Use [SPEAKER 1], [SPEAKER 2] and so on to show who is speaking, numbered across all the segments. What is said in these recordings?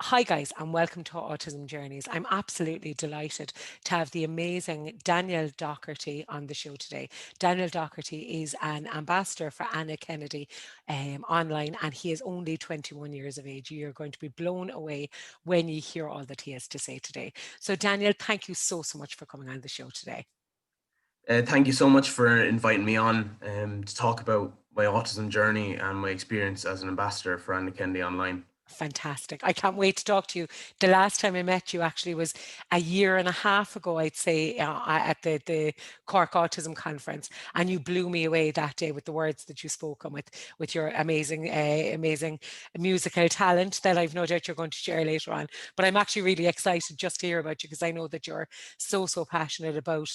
[SPEAKER 1] Hi, guys, and welcome to Autism Journeys. I'm absolutely delighted to have the amazing Daniel Docherty on the show today. Daniel Docherty is an ambassador for Anna Kennedy online, and he is only 21 years of age. You're going to be blown away when you hear all that he has to say today. So, Daniel, thank you so much for coming on the show today.
[SPEAKER 2] Thank you so much for inviting me on to talk about my autism journey and my experience as an ambassador for Annakennedyonline.
[SPEAKER 1] Fantastic. I can't wait to talk to you. The last time I met you actually was a year and a half ago, I'd say, at the Cork Autism Conference. And you blew me away that day with the words that you spoke on with your amazing musical talent that I've no doubt you're going to share later on. But I'm actually really excited just to hear about you because I know that you're so passionate about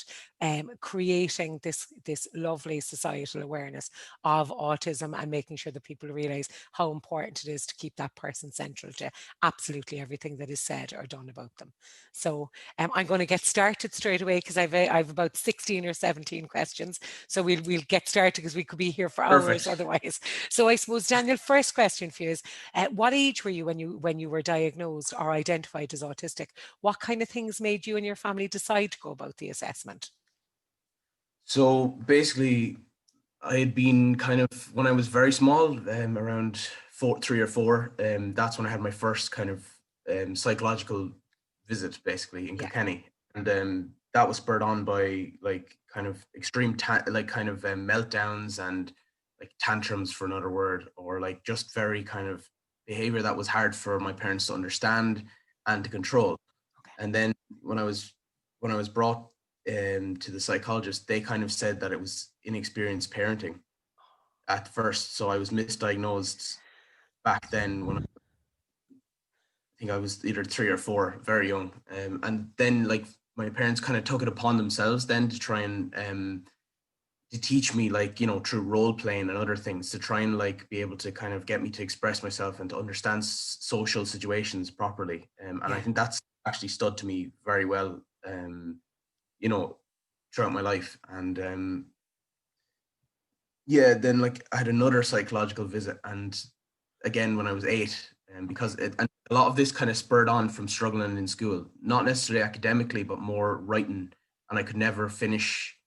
[SPEAKER 1] creating this lovely societal awareness of autism and making sure that people realize how important it is to keep that person central to absolutely everything that is said or done about them. So I'm going to get started straight away because I've about 16 or 17 questions. So we'll get started because we could be here for hours
[SPEAKER 2] Perfect.
[SPEAKER 1] otherwise. So I suppose, Daniel, first question for you is, what age were you when you were diagnosed or identified as autistic? What kind of things made you and your family decide to go about the assessment?
[SPEAKER 2] So basically, I had been kind of, when I was very small, around 3 or 4, that's when I had my first kind of psychological visit, basically, in
[SPEAKER 1] Yeah,
[SPEAKER 2] Kilkenny. And that was spurred on by like kind of extreme, meltdowns and like tantrums, for another word, or like just very kind of behavior that was hard for my parents to understand and to control.
[SPEAKER 1] okay.
[SPEAKER 2] And then when I was brought to the psychologist, they kind of said that it was inexperienced parenting at first. So I was misdiagnosed back then when I think I was either 3 or 4, very young. And then like my parents kind of took it upon themselves then to try and to teach me, like, through role playing and other things, to try and like be able to kind of get me to express myself and to understand social situations properly. And I
[SPEAKER 1] Yeah.
[SPEAKER 2] think that's actually stood to me very well, you know, throughout my life. And yeah, then like I had another psychological visit, and again when I was 8, and
[SPEAKER 1] Okay.
[SPEAKER 2] and a lot of this kind of spurred on from struggling in school, not necessarily academically, but more writing, and I could never finish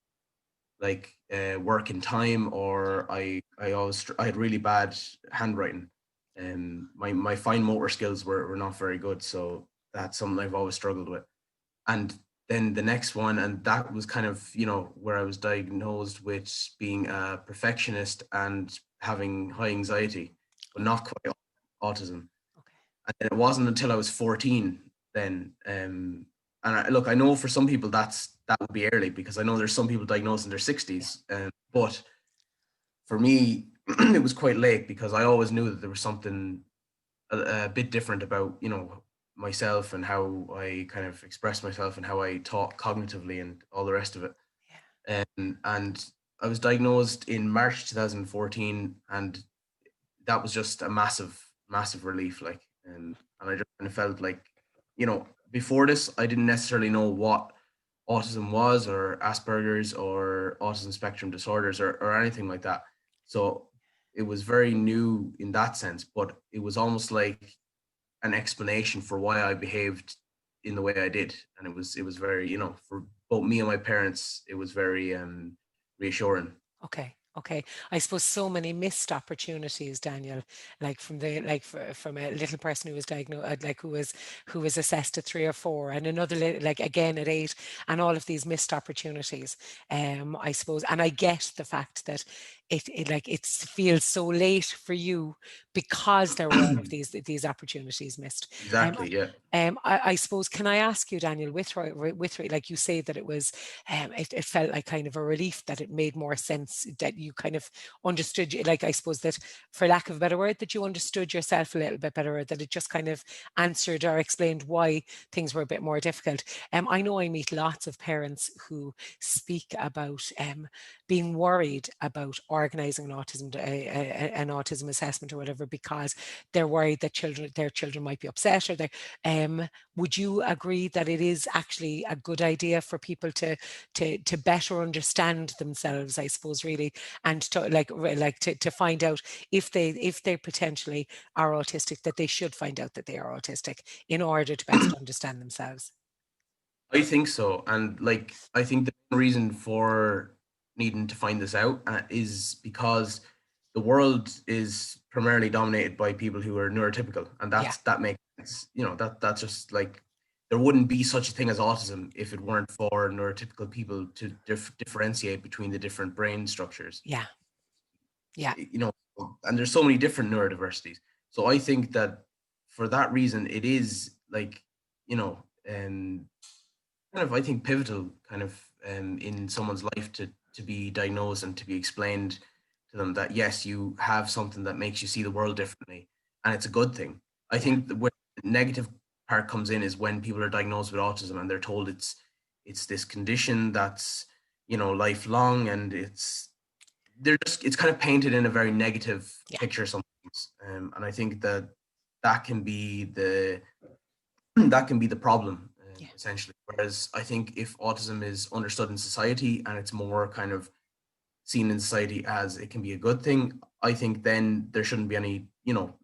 [SPEAKER 2] like work in time, or I had really bad handwriting, and my fine motor skills were not very good, so that's something I've always struggled with. And then the next one, and that was kind of, where I was diagnosed with being a perfectionist and having high anxiety, but not quite autism.
[SPEAKER 1] Okay.
[SPEAKER 2] And it wasn't until I was 14 then. And look, I know for some people that would be early, because I know there's some people diagnosed in their
[SPEAKER 1] Yeah.
[SPEAKER 2] 60s. But for me, it was quite late, because I always knew that there was something a bit different about, myself and how I kind of express myself and how I talk cognitively and all the rest of it.
[SPEAKER 1] Yeah.
[SPEAKER 2] And I was diagnosed in March 2014, and that was just a massive relief. Like, and I just kind of felt like, before this, I didn't necessarily know what autism was, or Asperger's, or autism spectrum disorders, or anything like that. So it was very new in that sense, but it was almost like an explanation for why I behaved in the way I did. And it was very, for both me and my parents, it was very reassuring.
[SPEAKER 1] Okay. Okay. I suppose so many missed opportunities, Daniel, like from a little person who was diagnosed, like who was assessed at 3 or 4, and another like again at 8, and all of these missed opportunities. I suppose, and I get the fact that it like it feels so late for you because there were all of these opportunities missed. Um,
[SPEAKER 2] Exactly, yeah.
[SPEAKER 1] I suppose, can I ask you, Daniel, like you say that it was, it felt like kind of a relief that it made more sense that you kind of understood, like I suppose that, for lack of a better word, that you understood yourself a little bit better, or that it just kind of answered or explained why things were a bit more difficult. I know I meet lots of parents who speak about being worried about organising an autism assessment or whatever, because they're worried that their children might be upset, or would you agree that it is actually a good idea for people to better understand themselves, I suppose, really, and to find out if they potentially are autistic, that they should find out that they are autistic in order to best understand themselves?
[SPEAKER 2] I think so. And like, I think the main reason for needing to find this out is because the world is primarily dominated by people who are neurotypical. And that makes sense. That's just like, there wouldn't be such a thing as autism if it weren't for neurotypical people to differentiate between the different brain structures.
[SPEAKER 1] Yeah. Yeah.
[SPEAKER 2] And there's so many different neurodiversities. So I think that for that reason, it is like, kind of, I think, pivotal kind of in someone's life to be diagnosed and to be explained to them that yes, you have something that makes you see the world differently, and it's a good thing. I think where the negative part comes in is when people are diagnosed with autism and they're told it's this condition that's lifelong, and it's kind of painted in a very negative picture sometimes, and I think that can be the problem, essentially. Whereas I think if autism is understood in society and it's more kind of seen in society as it can be a good thing, I think then there shouldn't be any,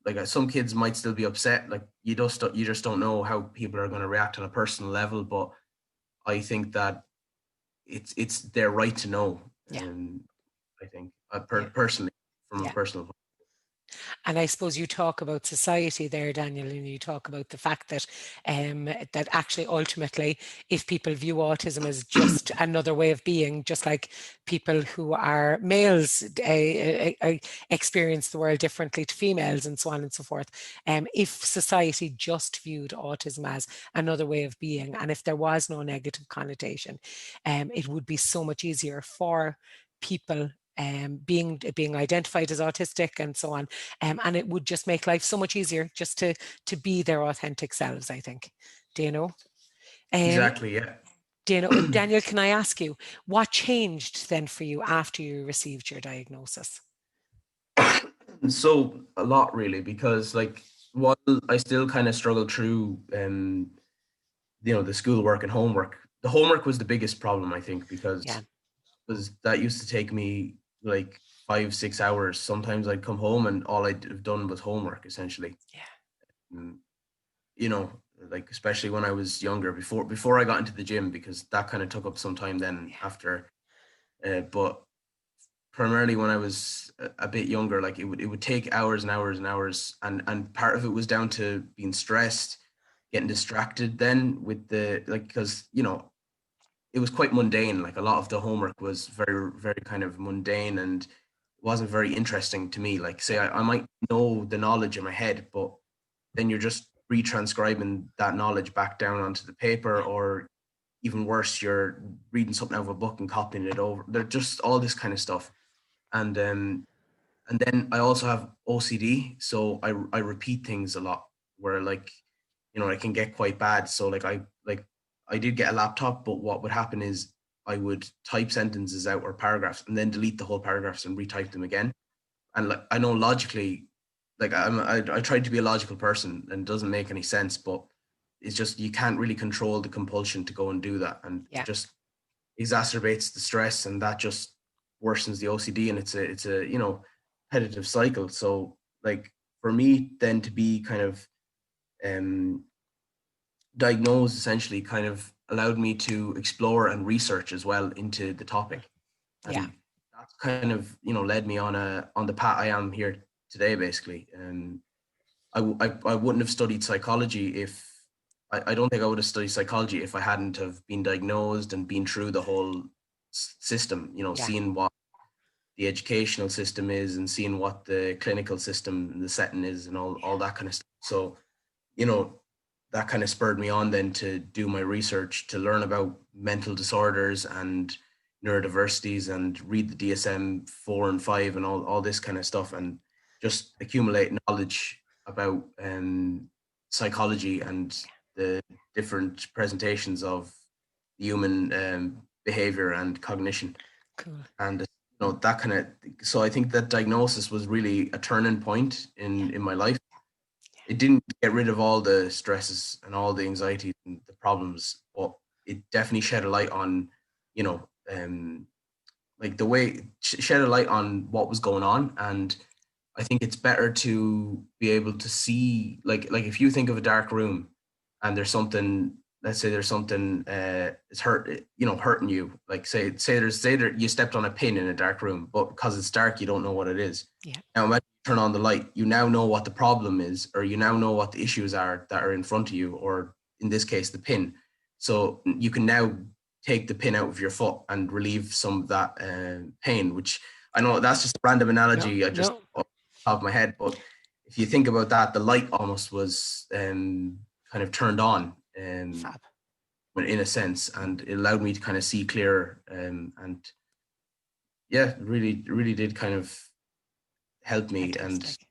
[SPEAKER 2] like some kids might still be upset. Like you just don't know how people are going to react on a personal level, but I think that it's their right to know. I think personally, from a personal point.
[SPEAKER 1] And I suppose you talk about society there, Daniel, and you talk about the fact that that actually ultimately, if people view autism as just another way of being, just like people who are males experience the world differently to females, and so on and so forth. If society just viewed autism as another way of being, and if there was no negative connotation, it would be so much easier for people being identified as autistic and so on, and it would just make life so much easier just to be their authentic selves, I think. Do you know?
[SPEAKER 2] Exactly, yeah.
[SPEAKER 1] Do you know, Daniel, can I ask you, what changed then for you after you received your diagnosis?
[SPEAKER 2] So a lot, really, because like while I still kind of struggled through the schoolwork and homework. The homework was the biggest problem, I think, because that used to take me like 5-6 hours. Sometimes I'd come home and all I'd have done was homework, essentially. Like especially when I was younger, before I got into the gym, because that kind of took up some time then after. But primarily when I was a bit younger, like it would take hours and hours and hours, and part of it was down to being stressed, getting distracted then with because it was quite mundane. Like a lot of the homework was very, very kind of mundane and wasn't very interesting to me. Like say I might know the knowledge in my head, but then you're just retranscribing that knowledge back down onto the paper, or even worse, you're reading something out of a book and copying it over. They're just all this kind of stuff. And then I also have OCD, so I repeat things a lot, where like it can get quite bad. So I did get a laptop, but what would happen is I would type sentences out or paragraphs and then delete the whole paragraphs and retype them again. And like I know logically, like I tried to be a logical person and it doesn't make any sense, but it's just you can't really control the compulsion to go and do that, and it just exacerbates the stress, and that just worsens the OCD, and it's a repetitive cycle. So like for me then to be kind of diagnosed essentially kind of allowed me to explore and research as well into the topic, and that's kind of led me on the path I am here today, basically. And I wouldn't have studied psychology if I don't think I would have studied psychology if I hadn't have been diagnosed and been through the whole system, seeing what the educational system is and seeing what the clinical system and the setting is and all that kind of stuff. So that kind of spurred me on then to do my research, to learn about mental disorders and neurodiversities and read the DSM-4 and 5 and all this kind of stuff, and just accumulate knowledge about psychology and the different presentations of human behavior and cognition.
[SPEAKER 1] Cool.
[SPEAKER 2] And that kind of, so I think that diagnosis was really a turning point in my life. It didn't get rid of all the stresses and all the anxieties and the problems, but it definitely shed a light on, like the way, shed a light on what was going on. And I think it's better to be able to see, like if you think of a dark room and there's something, let's say there's something it's hurting you, like say there you stepped on a pin in a dark room, but because it's dark you don't know what it is.
[SPEAKER 1] Yeah.
[SPEAKER 2] Now imagine you turn on the light, you now know what the problem is, or you now know what the issues are that are in front of you, or in this case the pin. So you can now take the pin out of your foot and relieve some of that pain, which I know that's just a random analogy. I just off the top of my head, but if you think about that, the light almost was kind of turned on,
[SPEAKER 1] Fab.
[SPEAKER 2] in a sense, and it allowed me to kind of see clearer, and yeah, really did kind of help me.
[SPEAKER 1] Fantastic.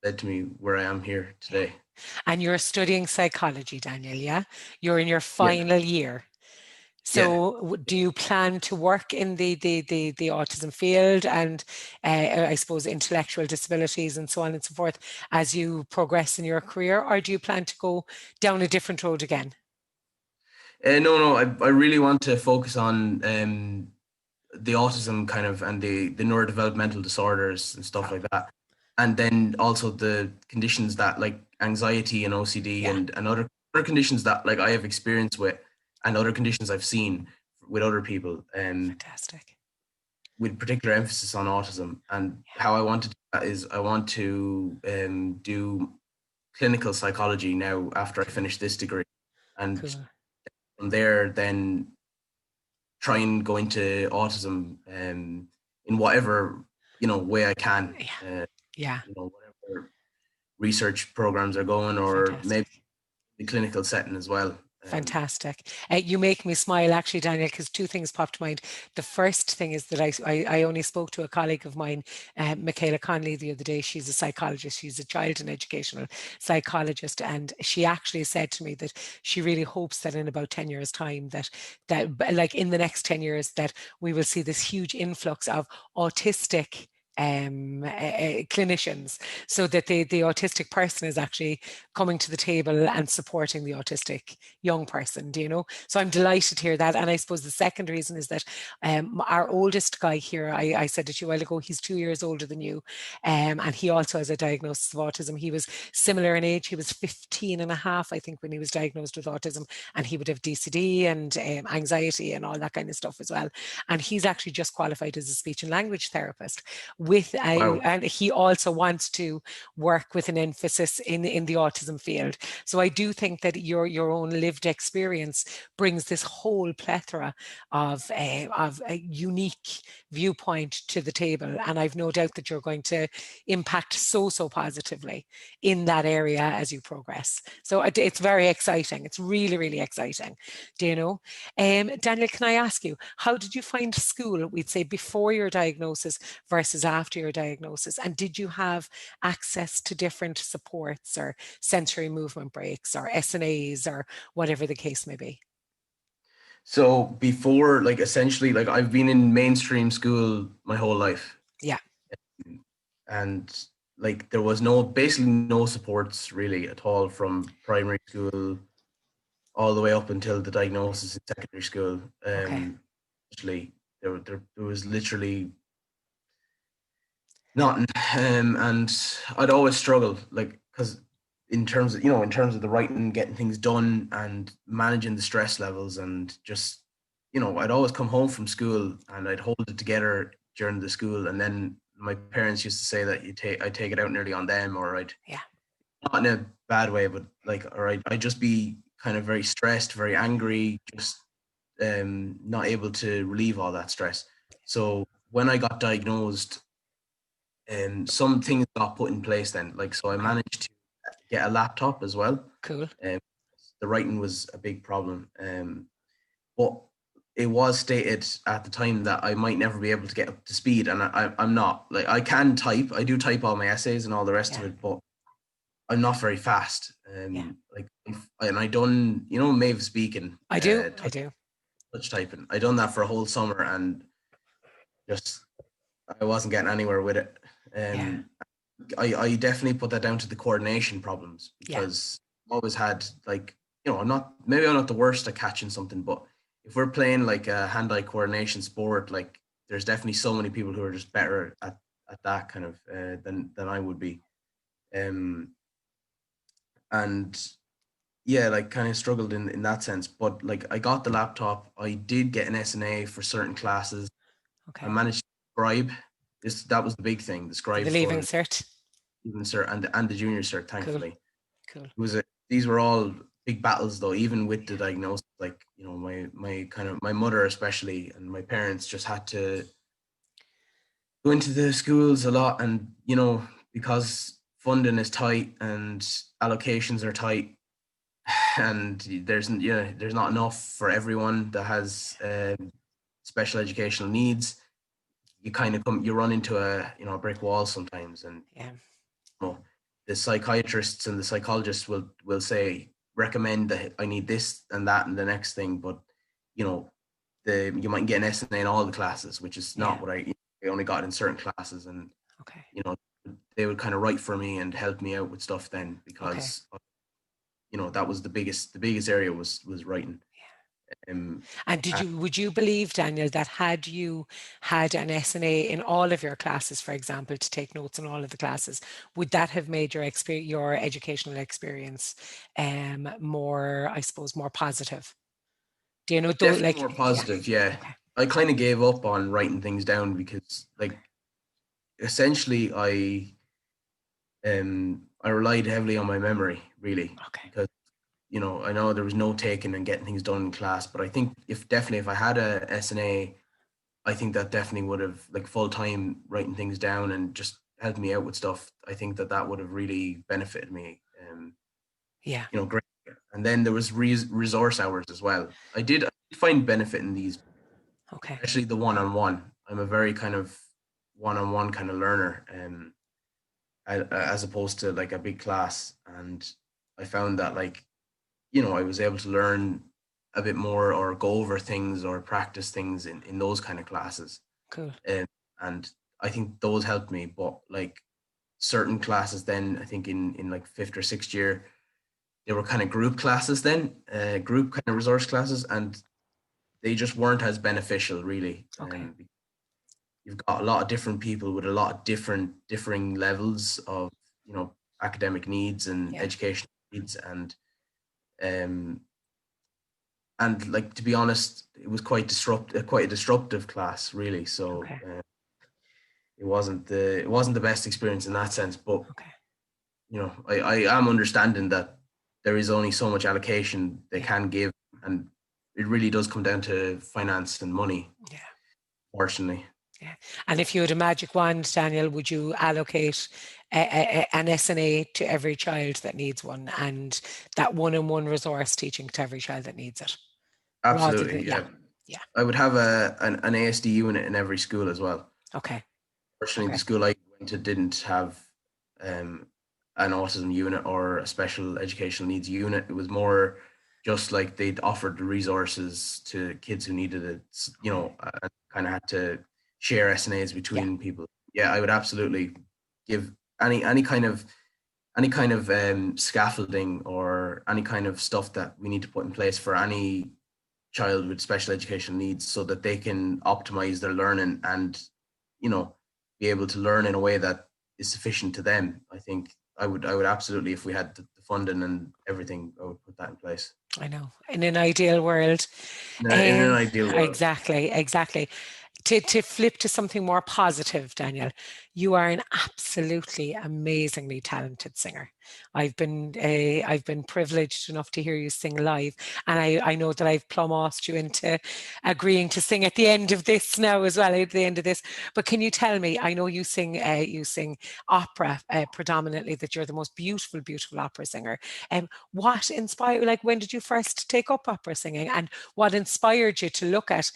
[SPEAKER 2] And led to me where I am here today.
[SPEAKER 1] Yeah. And you're studying psychology, Daniel, yeah? You're in your final year. So do you plan to work in the autism field and I suppose intellectual disabilities and so on and so forth as you progress in your career, or do you plan to go down a different road again?
[SPEAKER 2] No, I really want to focus on the autism kind of, and the neurodevelopmental disorders and stuff like that. And then also the conditions that, like anxiety and OCD and other conditions that like I have experience with, and other conditions I've seen with other people.
[SPEAKER 1] Fantastic.
[SPEAKER 2] With particular emphasis on autism. And how I want to do that is I want to do clinical psychology now after I finish this degree. And from there, then try and go into autism in whatever way I can. Whatever research programs are going, or maybe the clinical setting as well.
[SPEAKER 1] Fantastic. You make me smile, actually, Daniel, because two things popped to mind. The first thing is that I only spoke to a colleague of mine, Michaela Connolly, the other day. She's a psychologist. She's a child and educational psychologist. And she actually said to me that she really hopes that in about 10 years' time, that like in the next 10 years, that we will see this huge influx of autistic clinicians, so that the autistic person is actually coming to the table and supporting the autistic young person, so I'm delighted to hear that. And I suppose the second reason is that our oldest guy here, I said it to you a while ago, he's 2 years older than you, and he also has a diagnosis of autism. He was similar in age. He was 15 and a half, I think, when he was diagnosed with autism, and he would have DCD and anxiety and all that kind of stuff as well. And he's actually just qualified as a speech and language therapist and he also wants to work with an emphasis in the autism field. So I do think that your own lived experience brings this whole plethora of a unique viewpoint to the table, and I've no doubt that you're going to impact so positively in that area as you progress. So it's very exciting. It's really exciting. Daniel, can I ask you, how did you find school, we'd say, before your diagnosis versus after your diagnosis? And did you have access to different supports or sensory movement breaks or SNAs or whatever the case may be?
[SPEAKER 2] So before, like essentially, like I've been in mainstream school my whole life.
[SPEAKER 1] Yeah.
[SPEAKER 2] And like there was basically no supports really at all from primary school all the way up until the diagnosis in secondary school. Actually, there was literally nothing, and I'd always struggle, like, because in terms of the writing, getting things done, and managing the stress levels, and just I'd always come home from school and I'd hold it together during the school, and then my parents used to say that I'd take it out nearly on them, or not in a bad way, but like, or I'd just be kind of very stressed, very angry, just not able to relieve all that stress. So when I got diagnosed, some things got put in place then. Like, so I managed to get a laptop as well.
[SPEAKER 1] Cool.
[SPEAKER 2] The writing was a big problem. But it was stated at the time that I might never be able to get up to speed. And I'm not. Like, I can type. I do type all my essays and all the rest of it, but I'm not very fast. Like, and I done, Maeve speaking.
[SPEAKER 1] I do.
[SPEAKER 2] Touch typing. I done that for a whole summer, and just I wasn't getting anywhere with it.
[SPEAKER 1] Yeah.
[SPEAKER 2] I definitely put that down to the coordination problems,
[SPEAKER 1] Yeah.
[SPEAKER 2] because I always had, like, I'm not the worst at catching something, but if we're playing like a hand-eye coordination sport, like, there's definitely so many people who are just better at that kind of than I would be. And yeah, like, kind of struggled in that sense. But like, I got the laptop. I did get an SNA for certain classes. I
[SPEAKER 1] Okay.
[SPEAKER 2] managed to scribe. That was the big thing, the
[SPEAKER 1] For
[SPEAKER 2] scribe
[SPEAKER 1] the leaving
[SPEAKER 2] for
[SPEAKER 1] cert.
[SPEAKER 2] even cert and the junior cert,
[SPEAKER 1] Cool.
[SPEAKER 2] thankfully.
[SPEAKER 1] Cool.
[SPEAKER 2] These were all big battles, though, even with the diagnosis. Like, my mother especially, and my parents just had to go into the schools a lot, and because funding is tight and allocations are tight, and there's not enough for everyone that has special educational needs. You run into a brick wall sometimes. And
[SPEAKER 1] Yeah.
[SPEAKER 2] the psychiatrists and the psychologists will say, recommend that I need this and that and the next thing, but you might get an SNA in all the classes, which is not
[SPEAKER 1] Yeah.
[SPEAKER 2] what I only got in certain classes. And
[SPEAKER 1] Okay.
[SPEAKER 2] they would kind of write for me and help me out with stuff then,
[SPEAKER 1] Okay.
[SPEAKER 2] because that was the biggest area was writing.
[SPEAKER 1] And would you believe, Daniel, that had you had an SNA in all of your classes, for example, to take notes in all of the classes, would that have made your educational experience more, I suppose, more positive? Do you know, though,
[SPEAKER 2] Definitely more positive, yeah.
[SPEAKER 1] Okay.
[SPEAKER 2] I kind of gave up on writing things down, because, like, essentially I relied heavily on my memory, really,
[SPEAKER 1] Okay.
[SPEAKER 2] because I know there was no taking and getting things done in class, but I think if I had a SNA, I think that definitely would have, like, full time writing things down and just helped me out with stuff. I think that would have really benefited me.
[SPEAKER 1] Yeah.
[SPEAKER 2] Great. And then there was resource hours as well. I did find benefit in these,
[SPEAKER 1] Okay.
[SPEAKER 2] especially the one-on-one. I'm a very kind of one-on-one kind of learner, as opposed to like a big class. And I found that, like, I was able to learn a bit more, or go over things, or practice things in those kind of classes.
[SPEAKER 1] Cool.
[SPEAKER 2] And I think those helped me. But like, certain classes then, I think in like fifth or sixth year, they were kind of group classes then, group kind of resource classes, and they just weren't as beneficial, really.
[SPEAKER 1] Okay.
[SPEAKER 2] You've got a lot of different people with a lot of differing levels of academic needs and
[SPEAKER 1] Yeah.
[SPEAKER 2] educational needs. Um and like, to be honest, it was quite a disruptive class, really. So
[SPEAKER 1] Okay.
[SPEAKER 2] it wasn't the best experience in that sense. But
[SPEAKER 1] Okay.
[SPEAKER 2] I am understanding that there is only so much allocation they
[SPEAKER 1] Yeah.
[SPEAKER 2] can give, and it really does come down to finance and money.
[SPEAKER 1] Yeah.
[SPEAKER 2] Fortunately.
[SPEAKER 1] Yeah. And if you had a magic wand, Daniel, would you allocate an SNA to every child that needs one, and that one-on-one resource teaching to every child that needs it? Rather than,
[SPEAKER 2] Absolutely,
[SPEAKER 1] yeah.
[SPEAKER 2] yeah.
[SPEAKER 1] Yeah.
[SPEAKER 2] I would have an ASD unit in every school as well.
[SPEAKER 1] Okay.
[SPEAKER 2] Fortunately, the
[SPEAKER 1] Okay.
[SPEAKER 2] school I went to didn't have um, an autism unit or a special educational needs unit. It was more just like they'd offered the resources to kids who needed it, and kind of had to share SNAs
[SPEAKER 1] Yeah.
[SPEAKER 2] between people. Yeah, I would absolutely give any kind of scaffolding, or any kind of stuff that we need to put in place for any child with special education needs, so that they can optimize their learning and be able to learn in a way that is sufficient to them. I think I would absolutely, if we had the funding and everything, I would put that in place.
[SPEAKER 1] I know. In an ideal world.
[SPEAKER 2] In an ideal world.
[SPEAKER 1] Exactly. To flip to something more positive, Daniel, you are an absolutely amazingly talented singer. I've been privileged enough to hear you sing live, and I know that I've plumb asked you into agreeing to sing at the end of this now as well, at the end of this. But can you tell me? I know you sing opera predominantly. That you're the most beautiful opera singer. What inspired? Like, when did you first take up opera singing, and what inspired you to look at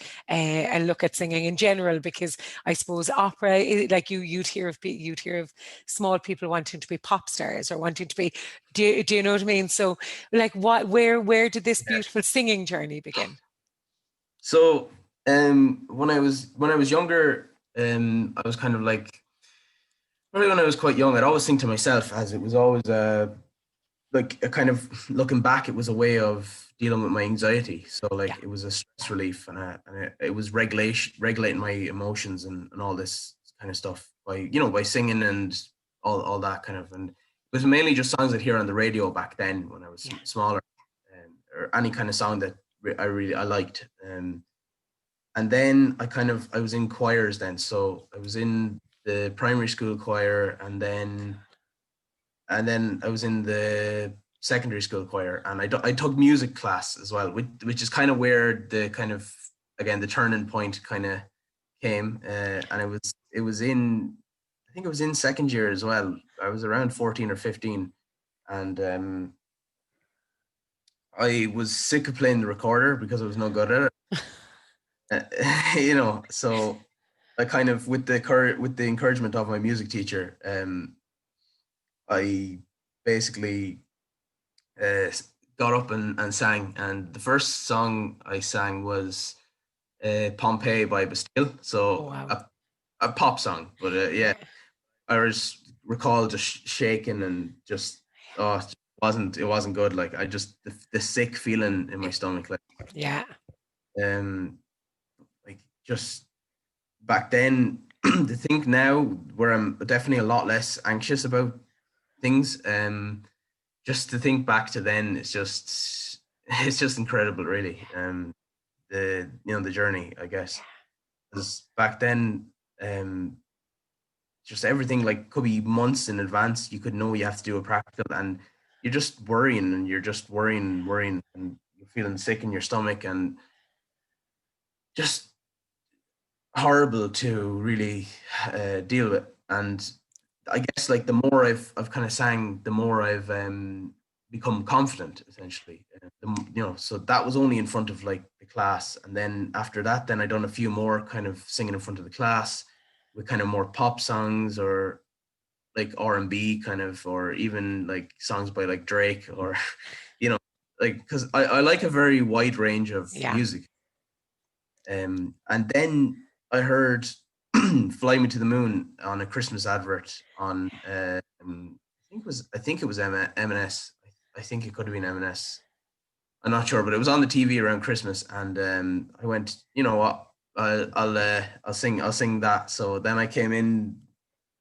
[SPEAKER 1] singing in general? Because I suppose opera, like you'd hear of small people wanting to be pop stars or wanting to be. Do you know what I mean? So, like, where did this
[SPEAKER 2] Yeah.
[SPEAKER 1] beautiful singing journey begin?
[SPEAKER 2] So when I was younger, I was kind of like, probably when I was quite young, I'd always think to myself, as it was always like a kind of looking back, it was a way of dealing with my anxiety. So
[SPEAKER 1] Yeah.
[SPEAKER 2] like it was a stress relief, and it was regulating my emotions and all this kind of stuff by by singing and all that kind of. And it was mainly just songs I'd hear on the radio back then when I was
[SPEAKER 1] Yeah.
[SPEAKER 2] smaller, or any kind of song that I liked. And then I was in choirs then. So I was in the primary school choir, and then I was in the secondary school choir, and I took music class as well, which is kind of where the kind of, again, the turning point kind of came, and it was in, I think it was in second year as well. I was around 14 or 15, and I was sick of playing the recorder because I was no good at it. So I kind of, with the encouragement of my music teacher, I basically uh, got up and sang. And the first song I sang was Pompeii by Bastille.
[SPEAKER 1] Oh,
[SPEAKER 2] So
[SPEAKER 1] wow.
[SPEAKER 2] a pop song. But yeah,
[SPEAKER 1] Yeah.
[SPEAKER 2] I recall just shaking and just, oh, it wasn't good. Like, I just, the sick feeling in my stomach,
[SPEAKER 1] Yeah.
[SPEAKER 2] um, like just back then, to think now where I'm definitely a lot less anxious about things. Just to think back to then, it's just incredible, really. The journey, I guess, because back then, um, just everything, like, could be months in advance. You could know you have to do a practical, and you're just worrying, and you're just worrying, and you're feeling sick in your stomach, and just horrible to really deal with. And I guess, like, the more I've kind of sang, the more I've become confident, essentially. So that was only in front of, like, the class, and then after that, then I done a few more kind of singing in front of the class with kind of more pop songs, or like R&B kind of, or even like songs by like Drake, or you know, like, because I like a very wide range of
[SPEAKER 1] Yeah.
[SPEAKER 2] music. And then I heard "Fly Me to the Moon" on a Christmas advert on, I think it was M&S. I think it could have been M&S. I'm not sure, but it was on the TV around Christmas, and I went, you know what, I'll sing that. So then I came in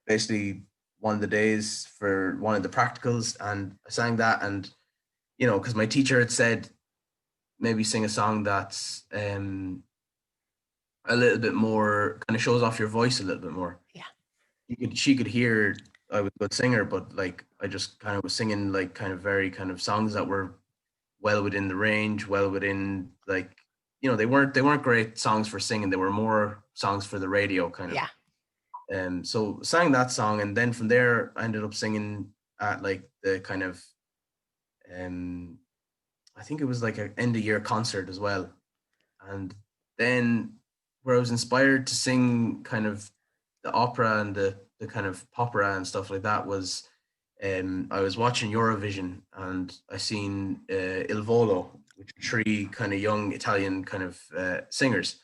[SPEAKER 2] basically one of the days for one of the practicals, and I sang that. And because my teacher had said, maybe sing a song that's a little bit more, kind of shows off your voice a little bit more.
[SPEAKER 1] Yeah.
[SPEAKER 2] She could hear I was a good singer, but like, I just kind of was singing, like, kind of very kind of songs that were well within the range, well within, like, they weren't great songs for singing. They were more songs for the radio, kind of.
[SPEAKER 1] Yeah.
[SPEAKER 2] So sang that song, and then from there I ended up singing at, like, the kind of, um I think it was like an end of year concert as well. And then, where I was inspired to sing kind of the opera and the kind of opera and stuff like that was, I was watching Eurovision, and I seen Il Volo, which are three kind of young Italian kind of singers,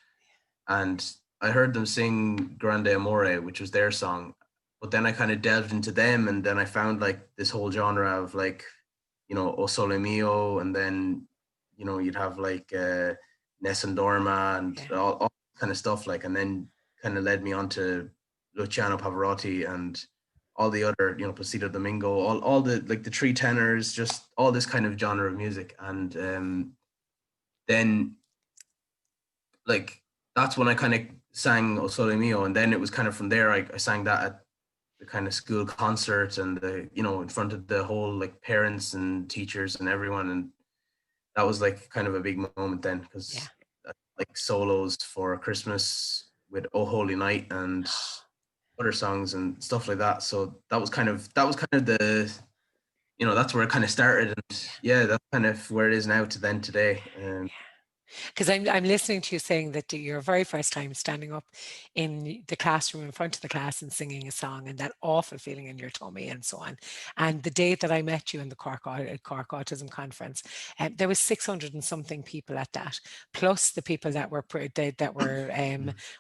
[SPEAKER 2] and I heard them sing Grande Amore, which was their song. But then I kind of delved into them, and then I found, like, this whole genre of, like, O Sole Mio, and then you'd have, like, Nessun Dorma, and
[SPEAKER 1] Yeah.
[SPEAKER 2] all kind of stuff, like, and then kind of led me on to Luciano Pavarotti and all the other, Placido Domingo, all the, like, the three tenors, just all this kind of genre of music. And then, like, that's when I kind of sang O Sole Mio, and then it was kind of from there, I sang that at the kind of school concert, and in front of the whole, like, parents and teachers and everyone. And that was, like, kind of a big moment then,
[SPEAKER 1] Yeah.
[SPEAKER 2] because like solos for Christmas with "Oh Holy Night" and other songs and stuff like that. So that was kind of the, that's where it kind of started. And yeah, that's kind of where it is now to then today.
[SPEAKER 1] Because I'm listening to you saying that your very first time standing up in the classroom in front of the class and singing a song, and that awful feeling in your tummy and so on. And the day that I met you in the Cork Autism Conference, there was 600 and something people at that, plus the people that were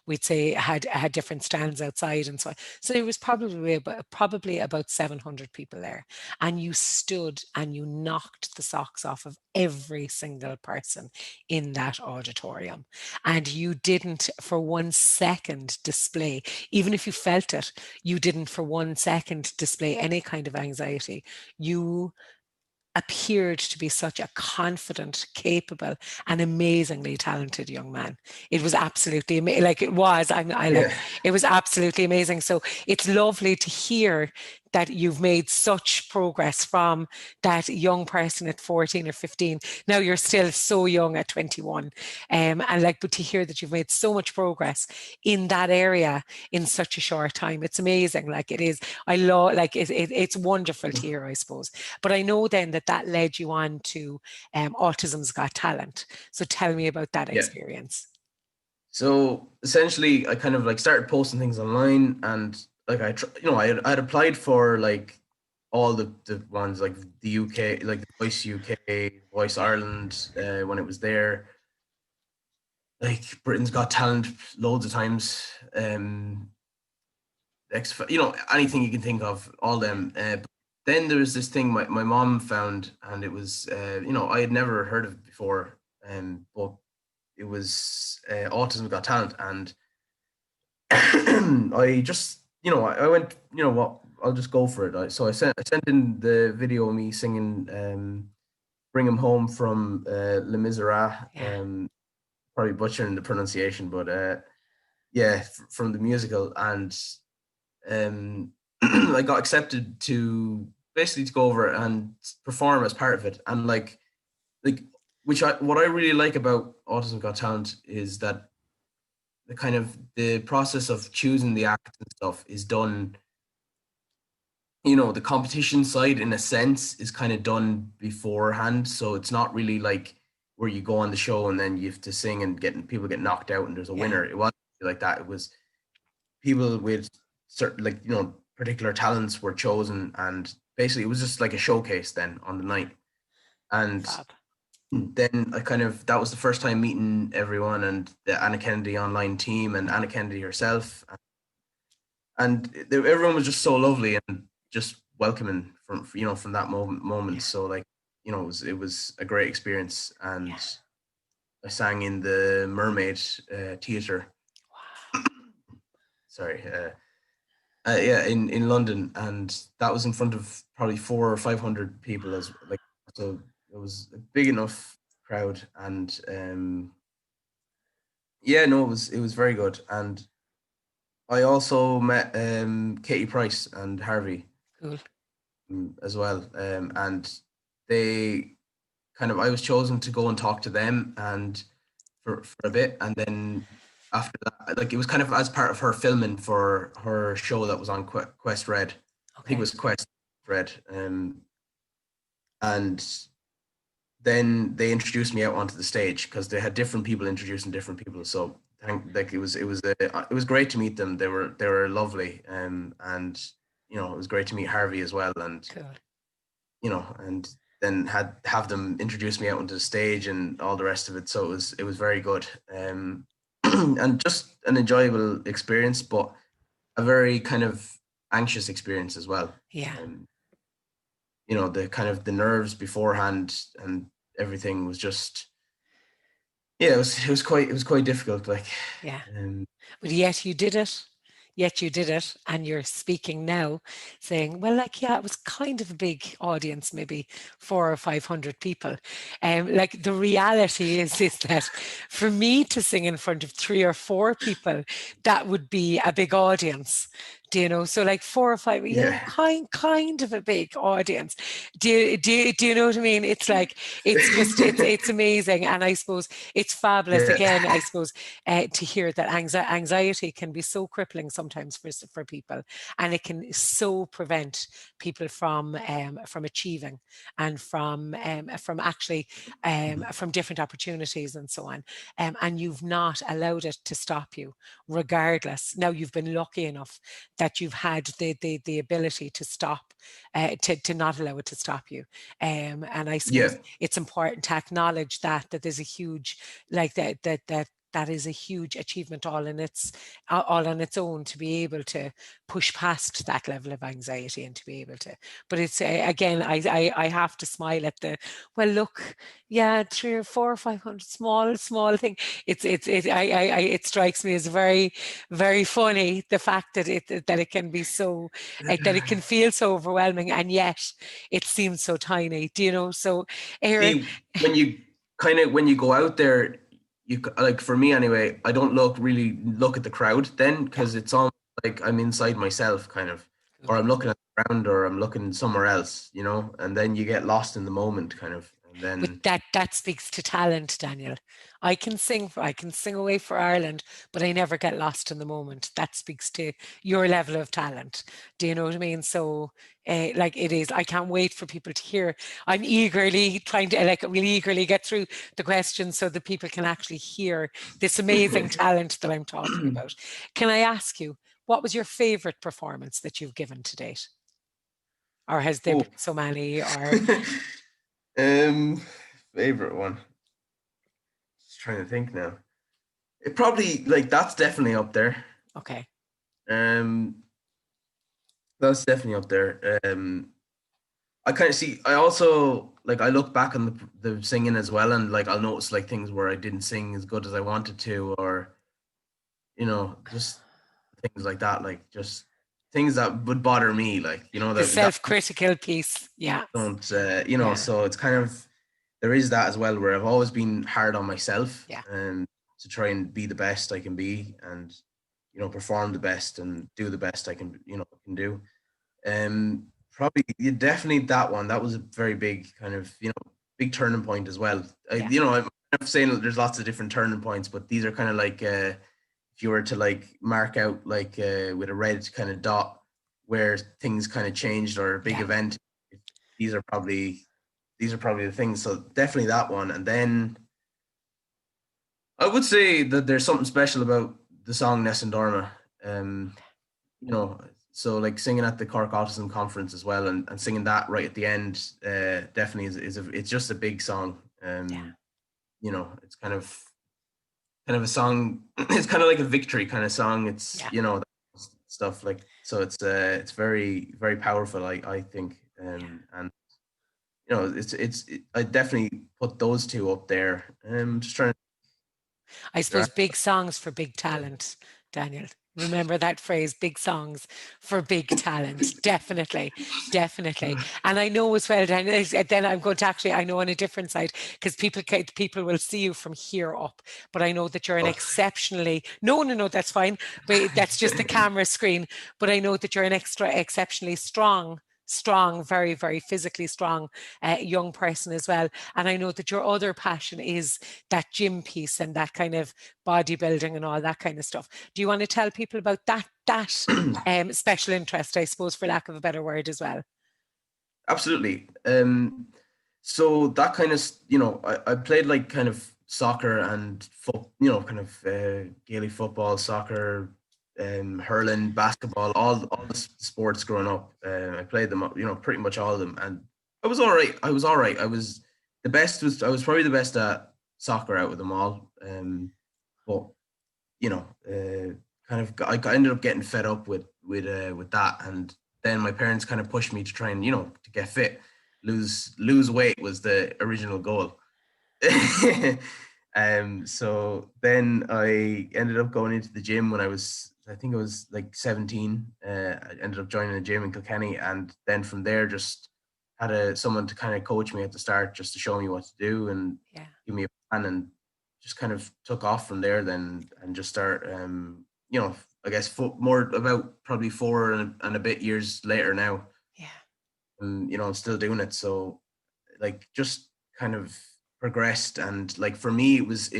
[SPEAKER 1] we'd say had different stands outside and so on. So there was probably about 700 people there, and you stood and you knocked the socks off of every single person in that auditorium. And you didn't for 1 second display, even if you felt it, you didn't for 1 second display any kind of anxiety. You appeared to be such a confident, capable, and amazingly talented young man. It was absolutely amazing. Like it was,
[SPEAKER 2] Yeah.
[SPEAKER 1] it was absolutely amazing. So it's lovely to hear that you've made such progress from that young person at 14 or 15. Now you're still so young at 21. But to hear that you've made so much progress in that area in such a short time, it's amazing. Like it is, it's wonderful to hear, I suppose. But I know then that led you on to Autism's Got Talent. So tell me about that
[SPEAKER 2] Yeah.
[SPEAKER 1] experience.
[SPEAKER 2] So essentially, I kind of like started posting things online, and like I'd applied for like all the ones like the UK, like the Voice UK, Voice Ireland, when it was there, like Britain's Got Talent loads of times, anything you can think of, all them. But then there was this thing my mom found, and it was I had never heard of it before, but it was Autism Got Talent, and I just I went, you know what, I'll just go for it. So I sent in the video of me singing "Bring Him Home" from Les Miserables.
[SPEAKER 1] Yeah.
[SPEAKER 2] Probably butchering the pronunciation, but yeah, from the musical, and I got accepted to basically to go over and perform as part of it, and like what I really like about Autism Got Talent is that the kind of the process of choosing the acts and stuff is done. The competition side, in a sense, is kind of done beforehand, so it's not really like where you go on the show and then you have to sing and people get knocked out and there's a
[SPEAKER 1] Yeah.
[SPEAKER 2] winner. It wasn't like that. It was people with certain, like, particular talents were chosen, and basically it was just like a showcase then on the night. And
[SPEAKER 1] Fab.
[SPEAKER 2] then that was the first time meeting everyone and the Annakennedyonline team and Anna Kennedy herself, and everyone was just so lovely and just welcoming from that moment.
[SPEAKER 1] Yeah.
[SPEAKER 2] So like, it was a great experience, and
[SPEAKER 1] Yeah.
[SPEAKER 2] I sang in the Mermaid Theatre.
[SPEAKER 1] Wow.
[SPEAKER 2] Sorry, yeah, in London, and that was in front of probably 400 or 500 people, so it was a big enough crowd, and yeah, no, it was very good. And I also met Katie Price and Harvey
[SPEAKER 1] Cool.
[SPEAKER 2] as well, and they I was chosen to go and talk to them and for a bit, and then after that, like, it was kind of as part of her filming for her show that was on Quest Red. I think it
[SPEAKER 1] Okay.
[SPEAKER 2] was Quest Red, and then they introduced me out onto the stage because they had different people introducing different people. So it was great to meet them. They were lovely, and it was great to meet Harvey as well, and
[SPEAKER 1] Cool.
[SPEAKER 2] and then have them introduce me out onto the stage and all the rest of it. So it was very good, and just an enjoyable experience, but a very kind of anxious experience as well.
[SPEAKER 1] Yeah.
[SPEAKER 2] The kind of the nerves beforehand and everything was just, yeah, it was quite difficult, like.
[SPEAKER 1] Yeah.
[SPEAKER 2] um,
[SPEAKER 1] But yet you did it. Yet you did it. And you're speaking now saying, well, like, yeah, it was kind of a big audience, maybe 400 or 500 people. Like the reality is that for me to sing in front of 3 or 4 people, that would be a big audience. Do you know? So like 4 or 5,
[SPEAKER 2] Yeah.
[SPEAKER 1] kind of a big audience. Do you know what I mean? It's like, it's just, it's amazing. And I suppose it's fabulous.
[SPEAKER 2] Yeah.
[SPEAKER 1] Again, I suppose to hear that anxiety can be so crippling sometimes for people, and it can so prevent people from achieving, and from actually from different opportunities and so on. And you've not allowed it to stop you, regardless. Now you've been lucky enough that you've had the ability to stop, to not allow it to stop you. And I
[SPEAKER 2] Yeah.
[SPEAKER 1] suppose it's important to acknowledge that there's a huge, like that is a huge achievement all on its own, to be able to push past that level of anxiety and to be able to. But it's again, I have to smile at the, well, look, yeah, 3 or 4 or 500, small thing. It strikes me as very, very funny, the fact that it can be so, that it can feel so overwhelming, and yet it seems so tiny. Do you know? So, Erin,
[SPEAKER 2] See, when you go out there, like, for me anyway, I don't really look at the crowd then,
[SPEAKER 1] yeah,
[SPEAKER 2] because it's almost like I'm inside myself, kind of, or
[SPEAKER 1] good.
[SPEAKER 2] I'm looking at the ground, or I'm looking somewhere else, and then you get lost in the moment, kind of, and
[SPEAKER 1] But
[SPEAKER 2] then
[SPEAKER 1] that speaks to talent, Daniel. I can sing away for Ireland, but I never get lost in the moment. That speaks to your level of talent. Do you know what I mean? So, like, it is. I can't wait for people to hear. I'm eagerly trying to, like, really eagerly get through the questions so that people can actually hear this amazing talent that I'm talking about. Can I ask you, what was your favorite performance that you've given to date, or has there
[SPEAKER 2] oh,
[SPEAKER 1] been so many? Or
[SPEAKER 2] um, favorite one. Just trying to think now. It probably, like, that's definitely up there.
[SPEAKER 1] okay,
[SPEAKER 2] Um, that's definitely up there. I kind of see. I also, like, I look back on the singing as well, and like I'll notice like things where I didn't sing as good as I wanted to, or just things like that, like just things that would bother me, like
[SPEAKER 1] the
[SPEAKER 2] that
[SPEAKER 1] self-critical piece. Yeah,
[SPEAKER 2] don't
[SPEAKER 1] yeah,
[SPEAKER 2] So it's kind of, there is that as well, where I've always been hard on myself,
[SPEAKER 1] yeah.
[SPEAKER 2] and to try and be the best I can be, and perform the best and do the best I can do. Probably, yeah, definitely that one. That was a very big kind of, big turning point as well.
[SPEAKER 1] Yeah.
[SPEAKER 2] I'm kind of saying that there's lots of different turning points, but these are kind of like, if you were to like mark out like, with a red kind of dot, where things kind of changed, or a big
[SPEAKER 1] Yeah.
[SPEAKER 2] event, these are probably the things. So definitely that one. And then I would say that there's something special about the song Nessun Dorma. You know, so like singing at the Cork Autism Conference as well, and singing that right at the end, definitely it's just a big song.
[SPEAKER 1] Yeah.
[SPEAKER 2] It's kind of a song. It's kind of like a victory kind of song. It's
[SPEAKER 1] Yeah.
[SPEAKER 2] stuff like, so it's very, very powerful. I think,
[SPEAKER 1] Yeah.
[SPEAKER 2] and I definitely put those two up there. Just trying
[SPEAKER 1] I
[SPEAKER 2] to.
[SPEAKER 1] suppose big songs for big talent, Daniel. Remember that phrase, big songs for big talent. Definitely, definitely. And I know as well, Daniel, then I'm going to actually, I know on a different side, because people will see you from here up, but I know that you're an
[SPEAKER 2] Oh.
[SPEAKER 1] exceptionally, no, that's fine, but that's just the camera screen. But I know that you're an exceptionally strong, very, very physically strong young person as well. And I know that your other passion is that gym piece and that kind of bodybuilding and all that kind of stuff. Do you want to tell people about that special interest, I suppose, for lack of a better word, as well?
[SPEAKER 2] Absolutely. So that kind of, I played like kind of soccer and kind of, Gaelic football, soccer, hurling, basketball, all the sports growing up. I played them, pretty much all of them, and I was all right. I was probably the best at soccer out of them all. But kind of, I ended up getting fed up with that, and then my parents kind of pushed me to try and, to get fit. Lose weight was the original goal. So then I ended up going into the gym when I think I was like 17. I ended up joining a gym in Kilkenny, and then from there just had someone to kind of coach me at the start, just to show me what to do and
[SPEAKER 1] Yeah.
[SPEAKER 2] give me a plan, and just kind of took off from there then, and just start, I guess more about probably 4 and a bit years later now,
[SPEAKER 1] Yeah.
[SPEAKER 2] and I'm still doing it. So like just kind of progressed, and like for me it was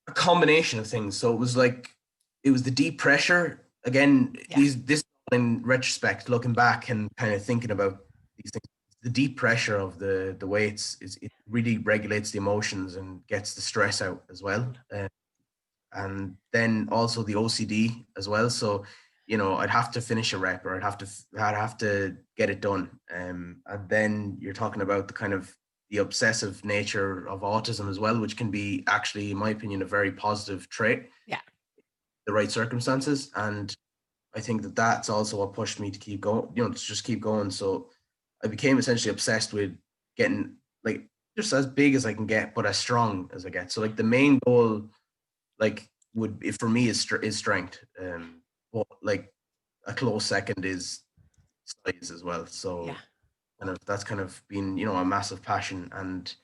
[SPEAKER 2] a combination of things. So it was the deep pressure again.
[SPEAKER 1] Yeah.
[SPEAKER 2] This in retrospect, looking back and kind of thinking about these things, the deep pressure of the weights it really regulates the emotions and gets the stress out as well. And then also the OCD as well. So I'd have to finish a rep, or I'd have to get it done. And then you're talking about the kind of the obsessive nature of autism as well, which can be actually, in my opinion, a very positive trait.
[SPEAKER 1] Yeah.
[SPEAKER 2] The right circumstances, and I think that that's also what pushed me to keep going. To just keep going. So I became essentially obsessed with getting like just as big as I can get, but as strong as I get. So like the main goal, like would be, for me, is strength. But like a close second is size as well.
[SPEAKER 1] Yeah.
[SPEAKER 2] So that's kind of been a massive passion, and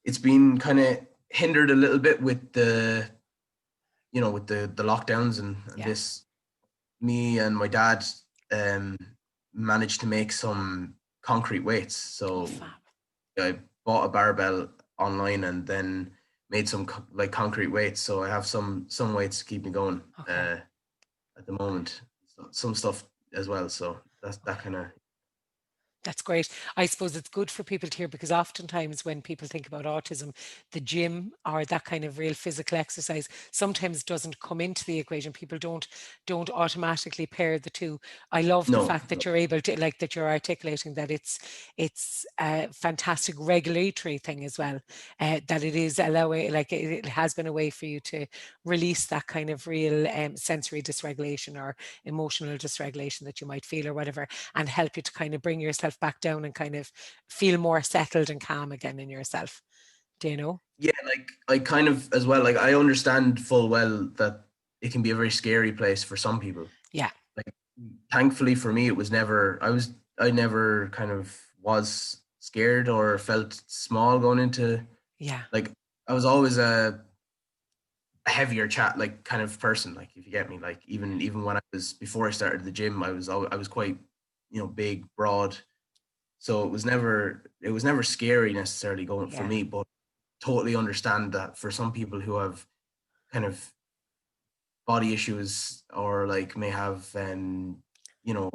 [SPEAKER 2] it's been kind of hindered a little bit with the the lockdowns and
[SPEAKER 1] Yeah.
[SPEAKER 2] this. Me and my dad managed to make some concrete weights.
[SPEAKER 1] Oh,
[SPEAKER 2] So
[SPEAKER 1] fab.
[SPEAKER 2] I bought a barbell online and then made some like concrete weights. So I have some weights to keep me going
[SPEAKER 1] Okay.
[SPEAKER 2] at the moment. Some stuff as well. So that's that
[SPEAKER 1] Okay.
[SPEAKER 2] kind of.
[SPEAKER 1] That's great. I suppose it's good for people to hear, because oftentimes when people think about autism, the gym or that kind of real physical exercise sometimes doesn't come into the equation. People don't automatically pair the two. I love the
[SPEAKER 2] No,
[SPEAKER 1] fact that you're able to, like, that you're articulating that it's a fantastic regulatory thing as well. That it is allowing, like it has been a way for you to release that kind of real sensory dysregulation or emotional dysregulation that you might feel or whatever, and help you to kind of bring yourself back down and kind of feel more settled and calm again in yourself. Do you know?
[SPEAKER 2] yeah, like I kind of as well. Like I understand full well that it can be a very scary place for some people.
[SPEAKER 1] Yeah.
[SPEAKER 2] Like thankfully for me, it was never. I never kind of was scared or felt small going into.
[SPEAKER 1] Yeah.
[SPEAKER 2] Like I was always a heavier chat like kind of person. Like if you get me, like even when I was before I started the gym, I was quite big, broad. So it was never scary necessarily going for
[SPEAKER 1] Yeah.
[SPEAKER 2] me, but totally understand that for some people who have kind of body issues or like may have you know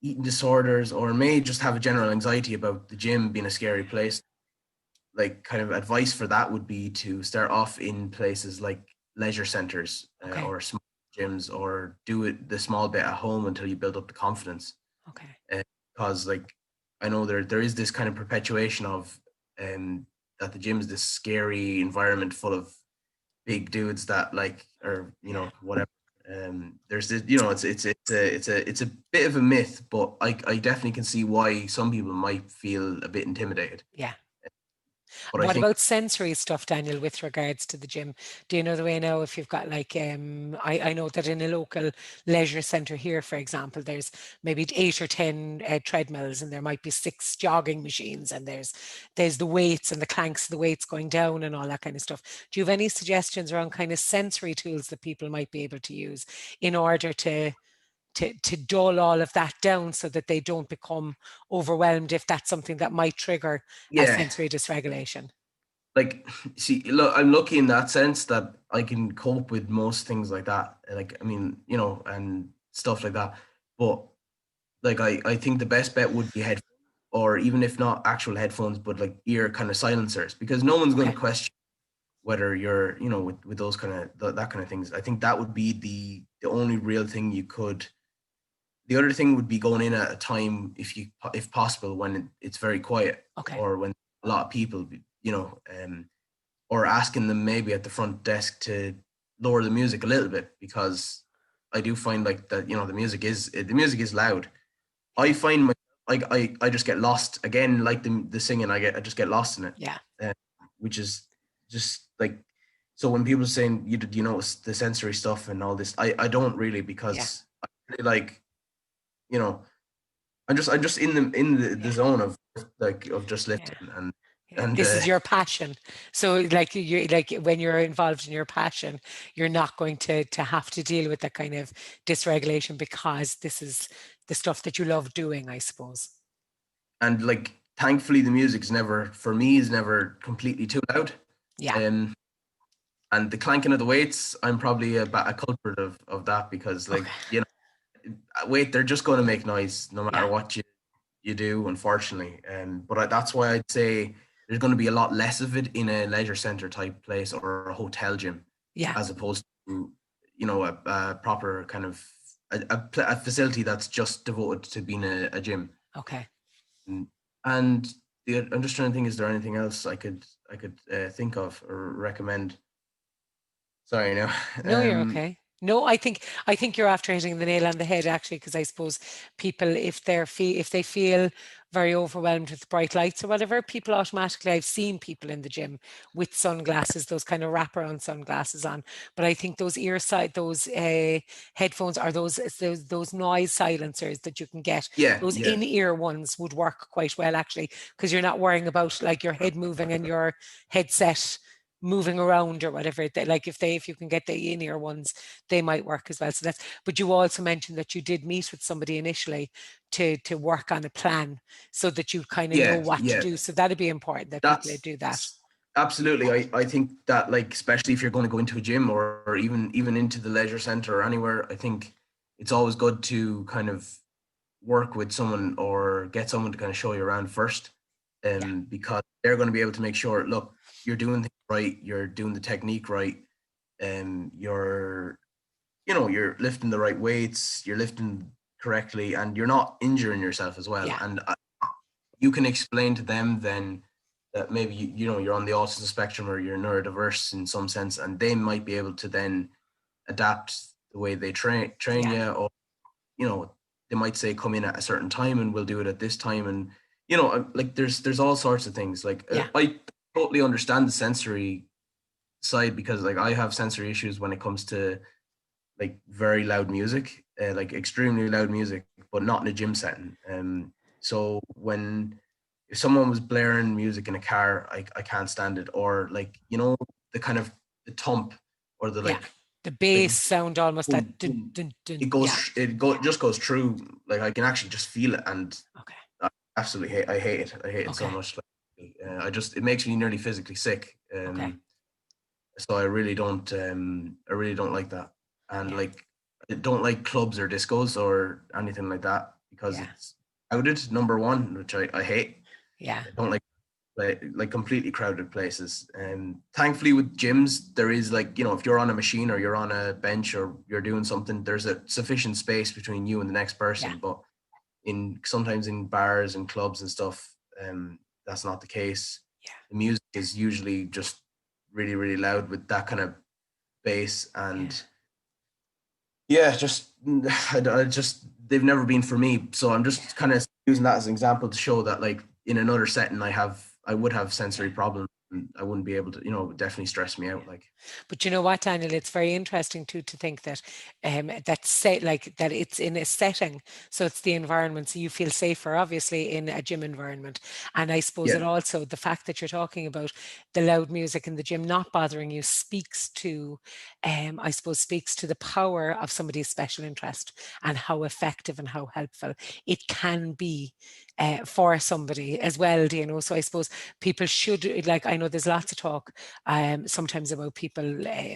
[SPEAKER 2] eating disorders or may just have a general anxiety about the gym being a scary place, like kind of advice for that would be to start off in places like leisure centers
[SPEAKER 1] Okay.
[SPEAKER 2] or small gyms, or do it the small bit at home until you build up the confidence.
[SPEAKER 1] Okay.
[SPEAKER 2] Because like I know there is this kind of perpetuation of that the gym is this scary environment full of big dudes that like or
[SPEAKER 1] Yeah.
[SPEAKER 2] whatever. There's this, it's a bit of a myth, but I definitely can see why some people might feel a bit intimidated.
[SPEAKER 1] Yeah.
[SPEAKER 2] But I
[SPEAKER 1] What
[SPEAKER 2] think
[SPEAKER 1] about sensory stuff, Daniel, with regards to the gym? Do you know the way now, if you've got like, I know that in a local leisure centre here, for example, there's maybe 8 or 10 treadmills, and there might be 6 jogging machines, and there's the weights and the clanks of the weights going down and all that kind of stuff. Do you have any suggestions around kind of sensory tools that people might be able to use in order to dull all of that down so that they don't become overwhelmed if that's something that might trigger a
[SPEAKER 2] yeah,
[SPEAKER 1] sensory dysregulation?
[SPEAKER 2] like see, look, I'm lucky in that sense that I can cope with most things like that. Like I mean, and stuff like that. But like I think the best bet would be headphones, or even if not actual headphones, but like ear kind of silencers, because no one's going
[SPEAKER 1] Okay.
[SPEAKER 2] to question whether you're with those kind of that kind of things. I think that would be the only real thing you could. The other thing would be going in at a time, if possible, when it's very quiet,
[SPEAKER 1] Okay.
[SPEAKER 2] or when a lot of people, or asking them maybe at the front desk to lower the music a little bit, because I do find like that the music is loud. I
[SPEAKER 1] Yeah.
[SPEAKER 2] find like I just get lost again, like the singing. I just get lost in it,
[SPEAKER 1] Yeah.
[SPEAKER 2] uh, which is just like, so when people are saying you know the sensory stuff and all this, I don't really,
[SPEAKER 1] Yeah.
[SPEAKER 2] because I really like you know I'm just in the
[SPEAKER 1] Yeah.
[SPEAKER 2] zone of like of just
[SPEAKER 1] Yeah.
[SPEAKER 2] lifting, and And
[SPEAKER 1] This is your passion. So like you like when you're involved in your passion, you're not going to have to deal with that kind of dysregulation because this is the stuff that you love doing, I suppose.
[SPEAKER 2] like thankfully the music is never, for me, is never completely too loud.
[SPEAKER 1] Yeah.
[SPEAKER 2] Um, and the clanking of the weights, I'm probably a culprit of that, because like,
[SPEAKER 1] Okay.
[SPEAKER 2] you know, weight, they're just going to make noise no matter
[SPEAKER 1] Yeah.
[SPEAKER 2] what you do, unfortunately. But that's why I'd say there's going to be a lot less of it in a leisure center type place or a hotel gym,
[SPEAKER 1] Yeah.
[SPEAKER 2] as opposed to, you know, a proper kind of a facility that's just devoted to being a gym.
[SPEAKER 1] Okay.
[SPEAKER 2] And I'm just trying to think, is there anything else I could think of or recommend? Sorry, no.
[SPEAKER 1] No, you're okay. No, I think you're after hitting the nail on the head actually, because I suppose people, if they feel very overwhelmed with bright lights or whatever, people automatically, I've seen people in the gym with sunglasses, those kind of wraparound sunglasses on. But I think those those headphones, are those noise silencers that you can get.
[SPEAKER 2] Yeah,
[SPEAKER 1] Those
[SPEAKER 2] yeah,
[SPEAKER 1] in-ear ones would work quite well actually, because you're not worrying about like your head moving and your headset moving around or whatever. Like if you can get the in-ear ones, they might work as well. So that's, but you also mentioned that you did meet with somebody initially to work on a plan so that you kind of know
[SPEAKER 2] yeah,
[SPEAKER 1] what to
[SPEAKER 2] yeah.
[SPEAKER 1] do. So that'd be important that people
[SPEAKER 2] That's
[SPEAKER 1] do that.
[SPEAKER 2] absolutely. I think that, like, especially if you're going to go into a gym, or even into the leisure center or anywhere, I think it's always good to kind of work with someone or get someone to kind of show you around first,
[SPEAKER 1] Yeah.
[SPEAKER 2] because they're going to be able to make sure, look, you're doing things right, you're doing the technique right, and you're lifting the right weights, you're lifting correctly, and you're not injuring yourself as well.
[SPEAKER 1] Yeah.
[SPEAKER 2] And you can explain to them then that maybe you're on the autism spectrum or you're neurodiverse in some sense, and they might be able to then adapt the way they train
[SPEAKER 1] Yeah.
[SPEAKER 2] you, or they might say come in at a certain time and we'll do it at this time. And like there's all sorts of things. Like
[SPEAKER 1] Yeah.
[SPEAKER 2] I totally understand the sensory side, because like I have sensory issues when it comes to like very loud music, like extremely loud music, but not in a gym setting. So if someone was blaring music in a car, I can't stand it. Or like, the kind of the thump, or the
[SPEAKER 1] Yeah. The
[SPEAKER 2] like
[SPEAKER 1] bass sound, almost that
[SPEAKER 2] boom,
[SPEAKER 1] dun,
[SPEAKER 2] boom.
[SPEAKER 1] dun, dun.
[SPEAKER 2] It
[SPEAKER 1] Yeah.
[SPEAKER 2] goes, just goes through. Like I can actually just feel it, and
[SPEAKER 1] Okay.
[SPEAKER 2] I absolutely hate. I hate it. I hate it so
[SPEAKER 1] Okay.
[SPEAKER 2] much. Like, it makes me nearly physically sick.
[SPEAKER 1] Okay.
[SPEAKER 2] So I really don't. I really don't like that. And
[SPEAKER 1] Yeah.
[SPEAKER 2] like, I don't like clubs or discos or anything like that, because
[SPEAKER 1] Yeah.
[SPEAKER 2] it's crowded. Number one, which I hate.
[SPEAKER 1] Yeah.
[SPEAKER 2] I don't like completely crowded places. And thankfully with gyms, there is, like, if you're on a machine or you're on a bench or you're doing something, there's a sufficient space between you and the next
[SPEAKER 1] Yeah.
[SPEAKER 2] person. But sometimes in bars and clubs and stuff, that's not the case.
[SPEAKER 1] Yeah.
[SPEAKER 2] The music is usually just really, really loud with that kind of bass.
[SPEAKER 1] Yeah.
[SPEAKER 2] And yeah, just I just they've never been for me. So I'm
[SPEAKER 1] Yeah.
[SPEAKER 2] just kind of using that as an example to show that, like, in another setting, I would have sensory
[SPEAKER 1] Yeah.
[SPEAKER 2] problems, and I wouldn't be able to, it would definitely stress me out. Like,
[SPEAKER 1] But you know what, Daniel, it's very interesting too to think that that like that it's in a setting, so it's the environment, so you feel safer, obviously, in a gym environment. And I suppose it
[SPEAKER 2] yeah,
[SPEAKER 1] also, the fact that you're talking about the loud music in the gym not bothering you speaks to, I suppose, speaks to the power of somebody's special interest and how effective and how helpful it can be for somebody as well. So I suppose people should, like, I know there's lots of talk sometimes about people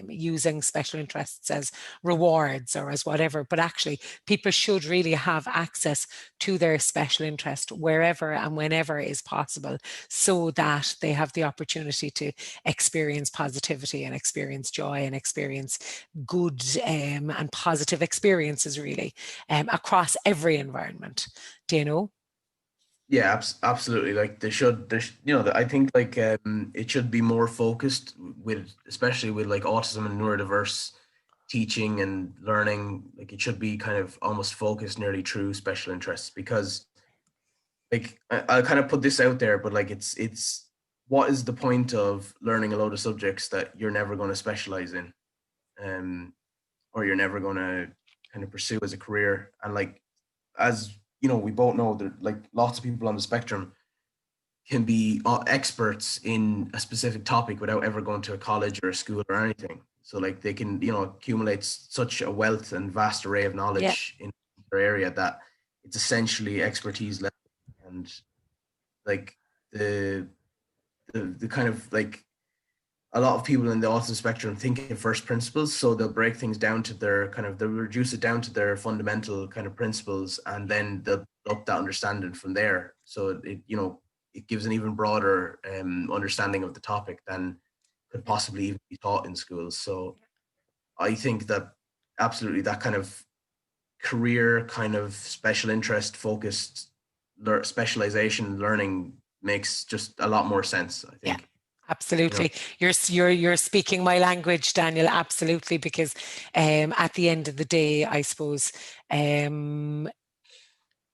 [SPEAKER 1] using special interests as rewards or as whatever, but actually people should really have access to their special interest wherever and whenever is possible, so that they have the opportunity to experience positivity and experience joy and experience good and positive experiences, really, across every environment. Do you know?
[SPEAKER 2] yeah, absolutely. Like, I think, like, it should be more focused with, especially with like autism and neurodiverse teaching and learning. Like, it should be kind of almost focused nearly through special interests, because like, I'll kind of put this out there, but like, it's what is the point of learning a load of subjects that you're never going to specialize in, um, or you're never going to kind of pursue as a career? And like, as we both know, that like lots of people on the spectrum can be experts in a specific topic without ever going to a college or a school or anything. So like they can, accumulate such a wealth and vast array of
[SPEAKER 1] Yeah.
[SPEAKER 2] knowledge in their area that it's essentially expertise level. And like the kind of like a lot of people in the autism spectrum think in first principles, so they'll break things down to they'll reduce it down to their fundamental kind of principles, and then they'll build up that understanding from there. So it gives an even broader understanding of the topic than could possibly even be taught in schools. So I think that absolutely that kind of career kind of special interest focused specialization learning makes just a lot more sense, I
[SPEAKER 1] Yeah.
[SPEAKER 2] think.
[SPEAKER 1] Absolutely. You're speaking my language, Daniel, absolutely, because at the end of the day, I suppose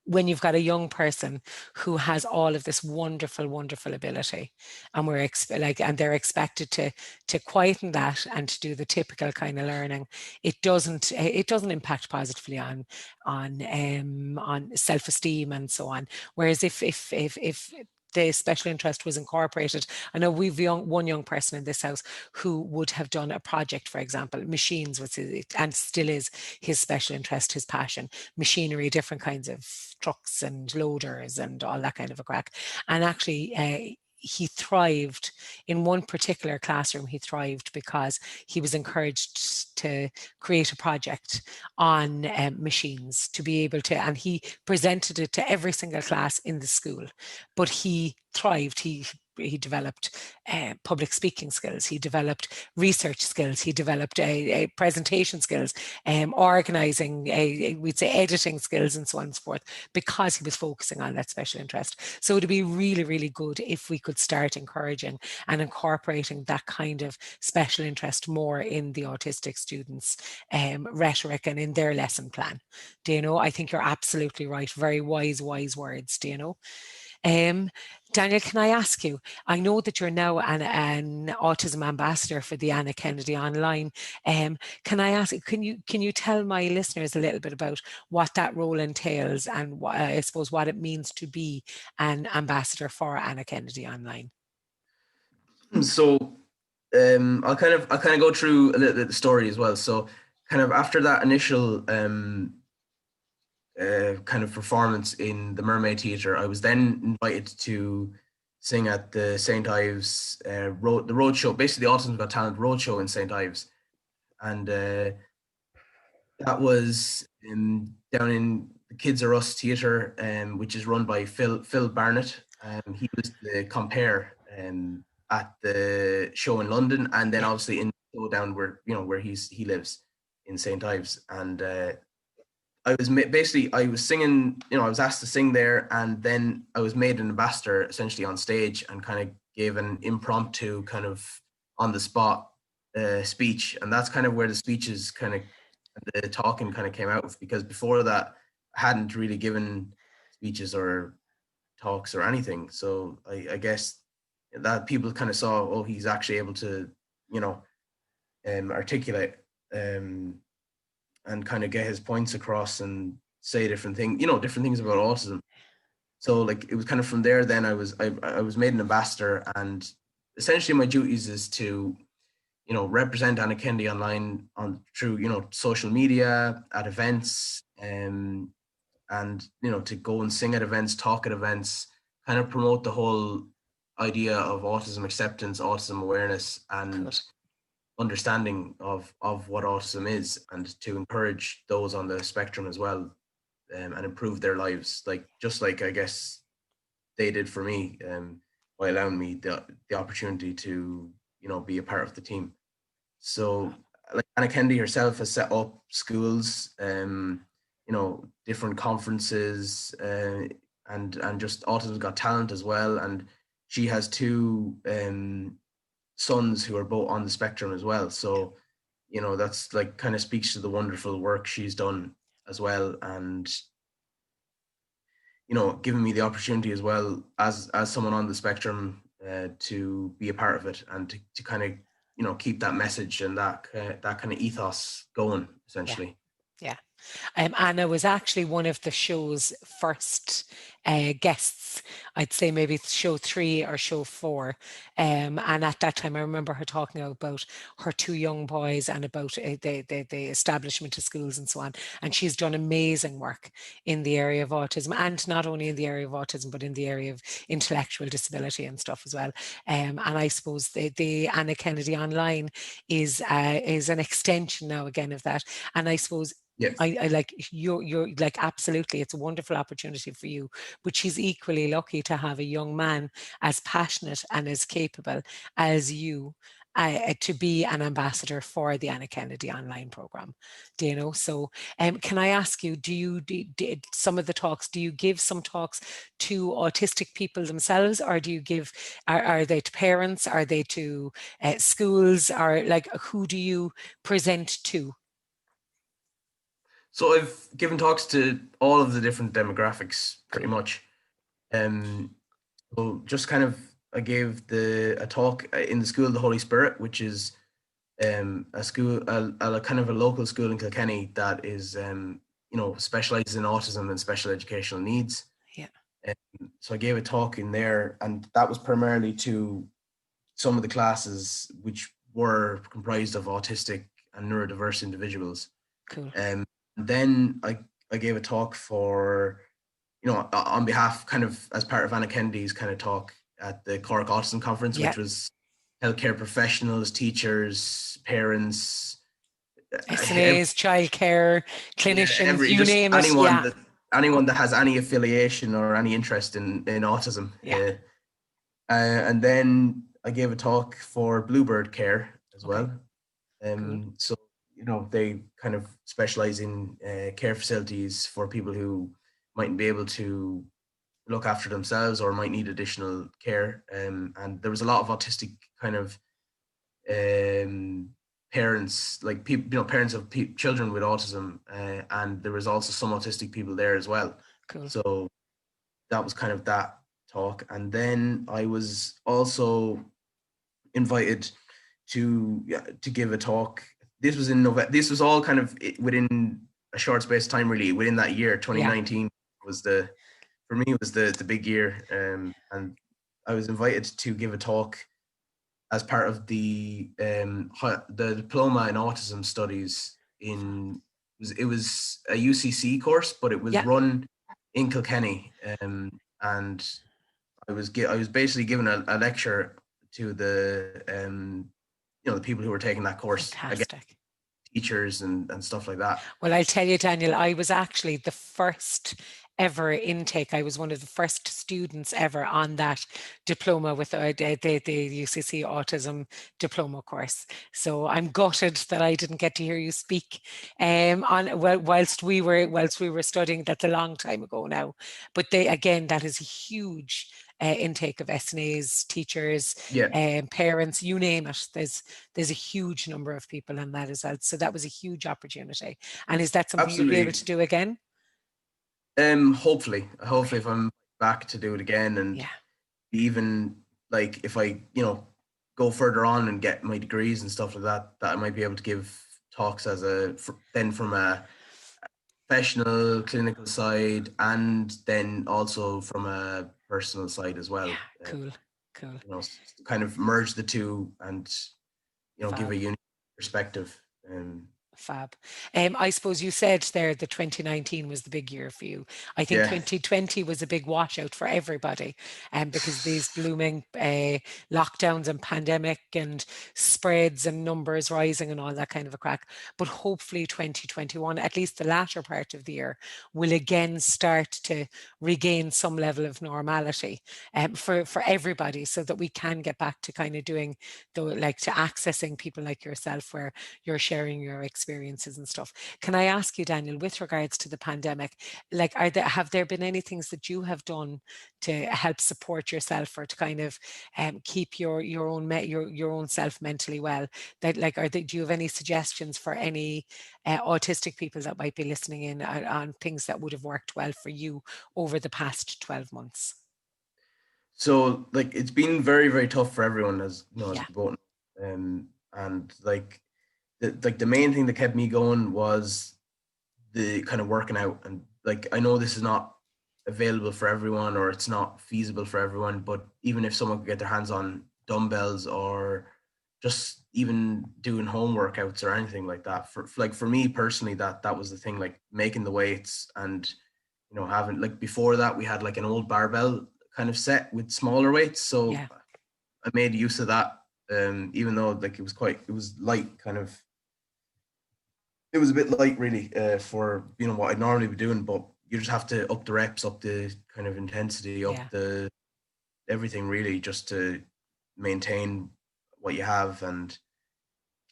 [SPEAKER 1] when you've got a young person who has all of this wonderful, wonderful ability, and and they're expected to quieten that and to do the typical kind of learning, it doesn't impact positively on self-esteem and so on. Whereas if the special interest was incorporated. I know we've one young person in this house who would have done a project, for example, machines, which is, and still is his special interest, his passion, machinery, different kinds of trucks and loaders and all that kind of a crack. And actually, he thrived in one particular classroom. He thrived because he was encouraged to create a project on machines, to be able to, and he presented it to every single class in the school. But he thrived. He developed public speaking skills. He developed research skills. He developed presentation skills, organizing, we'd say editing skills, and so on and so forth, because he was focusing on that special interest. So it'd be really, really good if we could start encouraging and incorporating that kind of special interest more in the autistic students' rhetoric and in their lesson plan. Do you know? I think you're absolutely right. Very wise words. Do you know? Daniel, can I ask you, I know that you're now an autism ambassador for the Annakennedyonline. Can I ask, can you tell my listeners a little bit about what that role entails and I suppose what it means to be an ambassador for Annakennedyonline?
[SPEAKER 2] So I'll kind of go through a little bit of the story as well. So kind of after that initial kind of performance in the Mermaid Theatre, I was then invited to sing at the St. Ives the road show, basically the Autism Got Talent road show in St. Ives. And that was down in the Kids Are Us Theatre, which is run by Phil Barnett. He was the compere at the show in London, and then obviously in the show down where he lives in St. Ives. And I was singing, I was asked to sing there, and then I was made an ambassador essentially on stage and kind of gave an impromptu kind of on the spot speech. And that's kind of where the speeches kind of, the talking kind of came out of, because before that I hadn't really given speeches or talks or anything. So I guess that people kind of saw, oh, he's actually able to, articulate and kind of get his points across and say different things about autism. So like it was kind of from there. Then I was made an ambassador, and essentially my duties is to represent Annakennedyonline through social media, at events, and to go and sing at events, talk at events, kind of promote the whole idea of autism acceptance, autism awareness, and understanding of what autism is, and to encourage those on the spectrum as well, and improve their lives, just like I guess they did for me, by allowing me the opportunity to be a part of the team. So like Anna Kennedy herself has set up schools, different conferences, and just Autism Got Talent as well. And she has two sons who are both on the spectrum as well. So, that's like kind of speaks to the wonderful work she's done as well. And, giving me the opportunity as well as someone on the spectrum to be a part of it, and to kind of, keep that message and that kind of ethos going, essentially.
[SPEAKER 1] Yeah. Anna was actually one of the show's first guests. I'd say maybe show 3 or show 4. And at that time, I remember her talking about her 2 young boys and about the establishment of schools and so on. And she's done amazing work in the area of autism, and not only in the area of autism, but in the area of intellectual disability and stuff as well. And I suppose the Annakennedyonline is an extension now again of that. And I suppose
[SPEAKER 2] Yes.
[SPEAKER 1] I like you're like, absolutely, it's a wonderful opportunity for you, but she's equally lucky to have a young man as passionate and as capable as you, to be an ambassador for the Annakennedyonline program. Do you know? So can I ask you, do you some of the talks, do you give some talks to autistic people themselves, or do you give, are they to parents, are they to schools, or like, who do you present to?
[SPEAKER 2] So I've given talks to all of the different demographics pretty much. So just kind of, I gave a talk in the School of the Holy Spirit, which is a school, a kind of a local school in Kilkenny that is, specializes in autism and special educational needs.
[SPEAKER 1] Yeah.
[SPEAKER 2] So I gave a talk in there, and that was primarily to some of the classes which were comprised of autistic and neurodiverse individuals.
[SPEAKER 1] Cool.
[SPEAKER 2] Then I gave a talk for, on behalf, kind of as part of Anna Kennedy's kind of talk at the Cork Autism Conference,
[SPEAKER 1] Yeah.
[SPEAKER 2] which was healthcare professionals, teachers, parents,
[SPEAKER 1] SNAs, childcare, clinicians, you name it.
[SPEAKER 2] Anyone that has any affiliation or any interest in autism.
[SPEAKER 1] Yeah.
[SPEAKER 2] And then I gave a talk for Bluebird Care as well.
[SPEAKER 1] Cool.
[SPEAKER 2] So, they kind of specialize in care facilities for people who mightn't be able to look after themselves or might need additional care. And there was a lot of autistic kind of parents, like people, parents of children with autism, and there was also some autistic people there as well.
[SPEAKER 1] Cool.
[SPEAKER 2] So that was kind of that talk. And then I was also invited to give a talk. This was in November. This was all kind of within a short space of time, really. Within that year, 2019 was for me was the big year, and I was invited to give a talk as part of the diploma in autism studies. It was a UCC course, but it was run in Kilkenny, and I was basically given a lecture to the the people who were taking that course.
[SPEAKER 1] Fantastic.
[SPEAKER 2] Again, teachers and stuff like that.
[SPEAKER 1] Well, I'll tell you, Daniel, I was actually the first ever intake. I was one of the first students ever on that diploma with the UCC autism diploma course. So I'm gutted that I didn't get to hear you speak whilst we were studying. That's a long time ago now. But that is a huge intake of SNAs, teachers, parents, you name it. There's a huge number of people in that as well. So that was a huge opportunity. And is that something
[SPEAKER 2] Absolutely.
[SPEAKER 1] you'll be able to do again?
[SPEAKER 2] Hopefully if I'm back to do it again, and even like if I go further on and get my degrees and stuff like that I might be able to give talks then from a professional clinical side, and then also from a personal side as well.
[SPEAKER 1] Cool.
[SPEAKER 2] Kind of merge the two and give a unique perspective.
[SPEAKER 1] Fab. I suppose you said there that 2019 was the big year for you. I think 2020 was a big washout for everybody, because these blooming lockdowns and pandemic and spreads and numbers rising and all that kind of a crack. But hopefully 2021, at least the latter part of the year, will again start to regain some level of normality for everybody, so that we can get back to kind of doing to accessing people like yourself, where you're sharing your experiences and stuff. Can I ask you, Daniel, with regards to the pandemic, have there been any things that you have done to help support yourself, or to kind of keep your own self mentally well? Do you have any suggestions for any autistic people that might be listening in on things that would have worked well for you over the past 12 months?
[SPEAKER 2] So it's been very, very tough for everyone, as as we both know. And the main thing that kept me going was the kind of working out. And like, I know this is not available for everyone, or it's not feasible for everyone, but even if someone could get their hands on dumbbells, or just even doing home workouts or anything like that, for me personally, that was the thing, like making the weights. And having, like, before that we had like an old barbell kind of set with smaller weights, so
[SPEAKER 1] Yeah.
[SPEAKER 2] I made use of that, even though like it was light, kind of, it was a bit light really, for what I'd normally be doing, but you just have to up the reps, up the kind of intensity, up
[SPEAKER 1] Yeah.
[SPEAKER 2] the everything really, just to maintain what you have and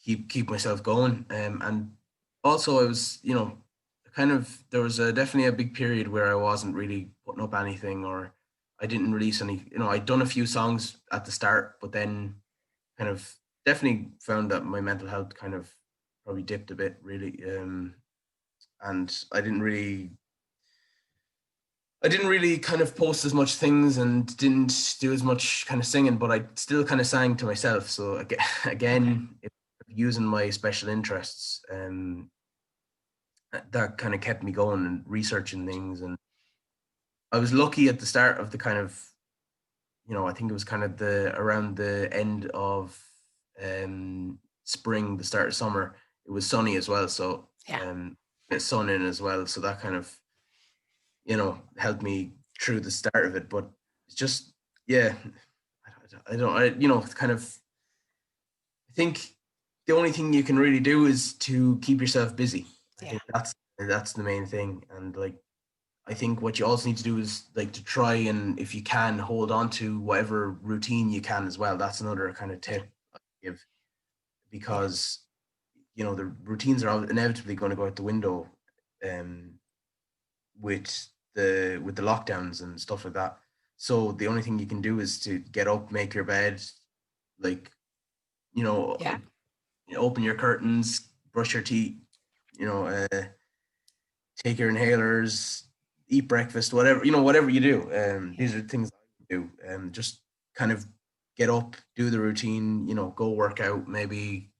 [SPEAKER 2] keep myself going. And also I was, kind of, there was definitely a big period where I wasn't really putting up anything, or I didn't release any. I'd done a few songs at the start, but then kind of definitely found that my mental health kind of probably dipped a bit really, and I didn't really kind of post as much things and didn't do as much kind of singing, but I still kind of sang to myself. So
[SPEAKER 1] Okay.
[SPEAKER 2] again, using my special interests, that kind of kept me going and researching things. And I was lucky at the start of the kind of, I think it was kind of around the end of spring, the start of summer. It was sunny as well, so
[SPEAKER 1] Yeah.
[SPEAKER 2] it's sun in as well. So that kind of, helped me through the start of it. But it's just, yeah, it's kind of, I think the only thing you can really do is to keep yourself busy. I
[SPEAKER 1] Yeah.
[SPEAKER 2] think that's the main thing. And like, I think what you also need to do is like to try and, if you can, hold on to whatever routine you can as well. That's another kind of tip I give,
[SPEAKER 1] Yeah.
[SPEAKER 2] because the routines are inevitably going to go out the window, um, with the lockdowns and stuff like that. So the only thing you can do is to get up, make your bed, like, you know,
[SPEAKER 1] Yeah.
[SPEAKER 2] open your curtains, brush your teeth, you know, uh, take your inhalers, eat breakfast, whatever you do. These
[SPEAKER 1] Yeah.
[SPEAKER 2] are things I do. Just kind of get up, do the routine, go work out, maybe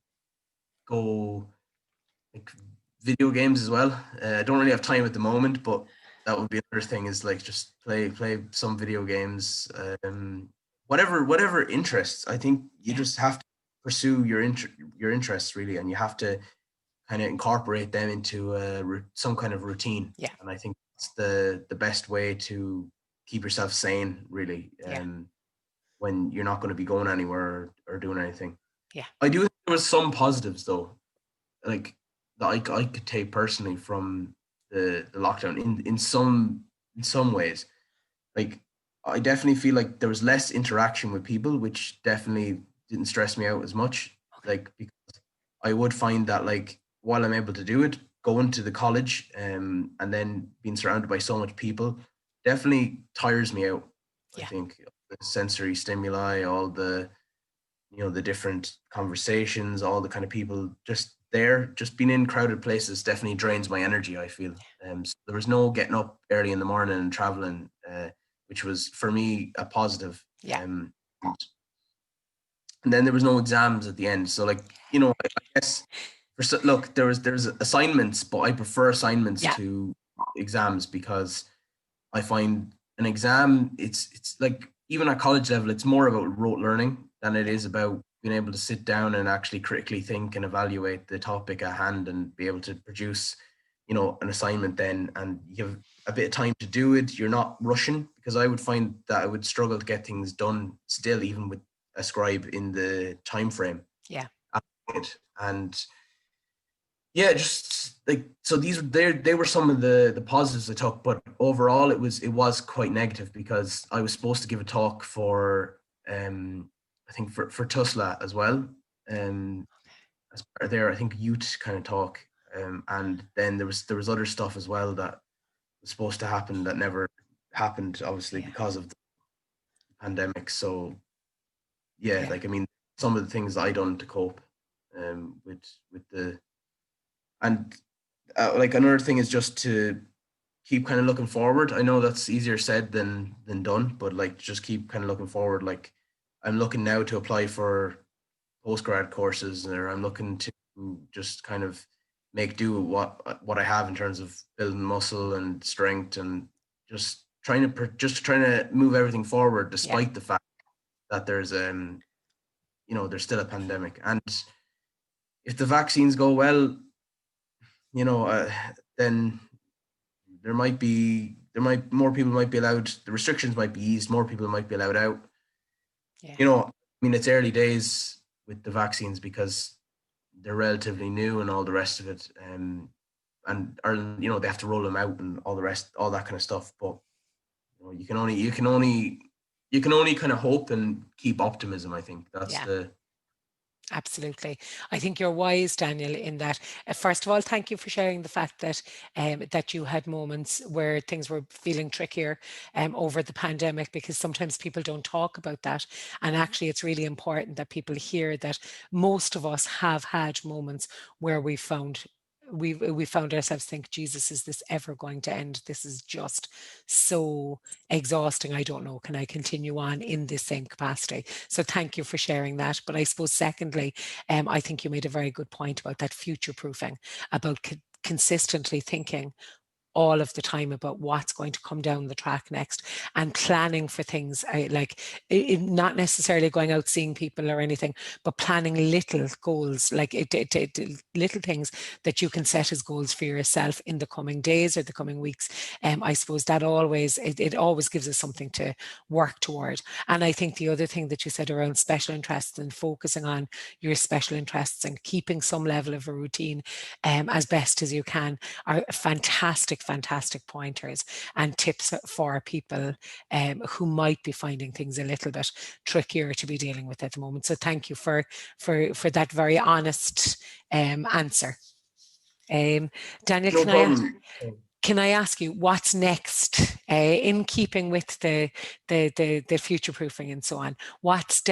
[SPEAKER 2] go, like, video games as well. I don't really have time at the moment, but that would be another thing, is like just play some video games. Whatever interests. I think you
[SPEAKER 1] Yeah.
[SPEAKER 2] just have to pursue your interests really, and you have to kind of incorporate them into some kind of routine.
[SPEAKER 1] Yeah.
[SPEAKER 2] And I think it's the best way to keep yourself sane really,
[SPEAKER 1] Yeah.
[SPEAKER 2] when you're not going to be going anywhere or doing anything.
[SPEAKER 1] Yeah.
[SPEAKER 2] I do think there was some positives though, like, that I could take personally from the lockdown in some ways. Like, I definitely feel like there was less interaction with people, which definitely didn't stress me out as much.
[SPEAKER 1] Okay.
[SPEAKER 2] Like, because I would find that, like, while I'm able to do it, going to the college, and then being surrounded by so much people definitely tires me out. I
[SPEAKER 1] Yeah.
[SPEAKER 2] think the sensory stimuli, all the different conversations, all the kind of people just there, just being in crowded places definitely drains my energy, I feel. So there was no getting up early in the morning and traveling, which was for me a positive.
[SPEAKER 1] Yeah.
[SPEAKER 2] And then there was no exams at the end. So, like, I guess, look, there's assignments, but I prefer assignments
[SPEAKER 1] Yeah.
[SPEAKER 2] to exams, because I find an exam, it's like, even at college level, it's more about rote learning than it is about being able to sit down and actually critically think and evaluate the topic at hand and be able to produce, an assignment then, and you have a bit of time to do it. You're not rushing, because I would find that I would struggle to get things done still, even with a scribe in the time frame.
[SPEAKER 1] Yeah.
[SPEAKER 2] And yeah, just like, so they were some of the positives I took, but overall it was quite negative, because I was supposed to give a talk for, I think, for TUSLA as well, as part of their, I think, youth kind of talk, and then there was other stuff as well that was supposed to happen that never happened, obviously,
[SPEAKER 1] Yeah.
[SPEAKER 2] because of the pandemic. So yeah,
[SPEAKER 1] Yeah.
[SPEAKER 2] like, I mean, some of the things I done to cope, with the and like, another thing is just to keep kind of looking forward. I know that's easier said than done, but like, just keep kind of looking forward. Like, I'm looking now to apply for postgrad courses, or I'm looking to just kind of make do with what I have in terms of building muscle and strength, and just trying to move everything forward despite the fact that there's there's still a pandemic. And if the vaccines go well, then more people might be allowed, the restrictions might be eased, more people might be allowed out. I mean, it's early days with the vaccines because they're relatively new and all the rest of it. And Ireland, they have to roll them out and all that kind of stuff. But you can only kind of hope and keep optimism. I think that's
[SPEAKER 1] Absolutely. I think you're wise, Daniel, in that, first of all, thank you for sharing the fact that that you had moments where things were feeling trickier over the pandemic, because sometimes people don't talk about that. And actually, it's really important that people hear that most of us have had moments where we found ourselves think, Jesus, is this ever going to end? This is just so exhausting. I don't know, can I continue on in this same capacity? So thank you for sharing that. But I suppose secondly, I think you made a very good point about that future proofing, about consistently thinking all of the time about what's going to come down the track next, and planning for things, not necessarily going out seeing people or anything, but planning little goals, like little things that you can set as goals for yourself in the coming days or the coming weeks. I suppose that it always gives us something to work toward. And I think the other thing that you said around special interests and focusing on your special interests and keeping some level of a routine as best as you can are fantastic pointers and tips for people who might be finding things a little bit trickier to be dealing with at the moment. So thank you for that very honest answer. Daniel,
[SPEAKER 2] no problem.
[SPEAKER 1] Can I ask you what's next in keeping with the future proofing and so on? What's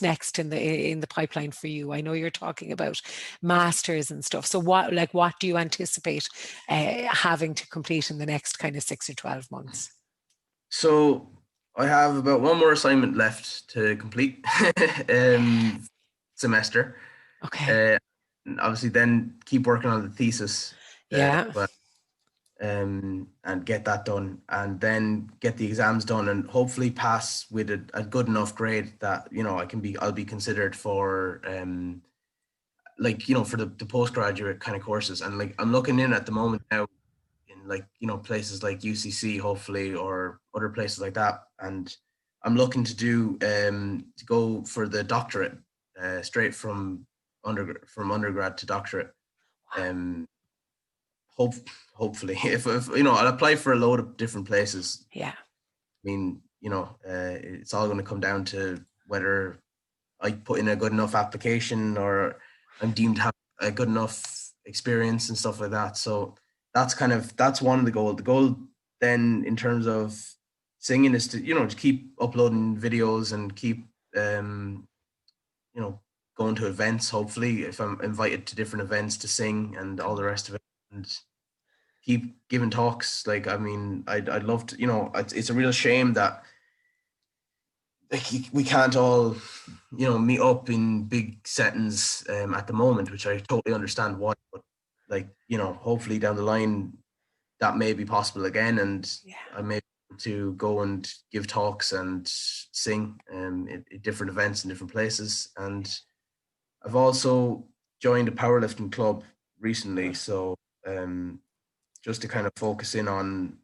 [SPEAKER 1] next in the pipeline for you? I know you're talking about masters and stuff. So what do you anticipate having to complete in the next kind of 6 or 12 months?
[SPEAKER 2] So I have about one more assignment left to complete semester.
[SPEAKER 1] Okay.
[SPEAKER 2] Obviously, then keep working on the thesis.
[SPEAKER 1] Yeah.
[SPEAKER 2] And get that done, and then get the exams done, and hopefully pass with a good enough grade that I'll be considered for for the postgraduate kind of courses. And like I'm looking in at the moment now in places like UCC hopefully, or other places like that, and I'm looking to go for the doctorate straight from undergrad to doctorate. Hopefully, if I'll apply for a load of different places.
[SPEAKER 1] Yeah.
[SPEAKER 2] I mean, it's all going to come down to whether I put in a good enough application or I'm deemed to have a good enough experience and stuff like that. So that's one of the goals. The goal then in terms of singing is to keep uploading videos and keep going to events. Hopefully, if I'm invited to different events to sing and all the rest of it, and keep giving talks. Like, I mean, I'd love to, it's a real shame that we can't all, meet up in big settings at the moment, which I totally understand why, but hopefully down the line that may be possible again, and I may be able to go and give talks and sing at different events in different places. And I've also joined a powerlifting club recently, so just to kind of focus in on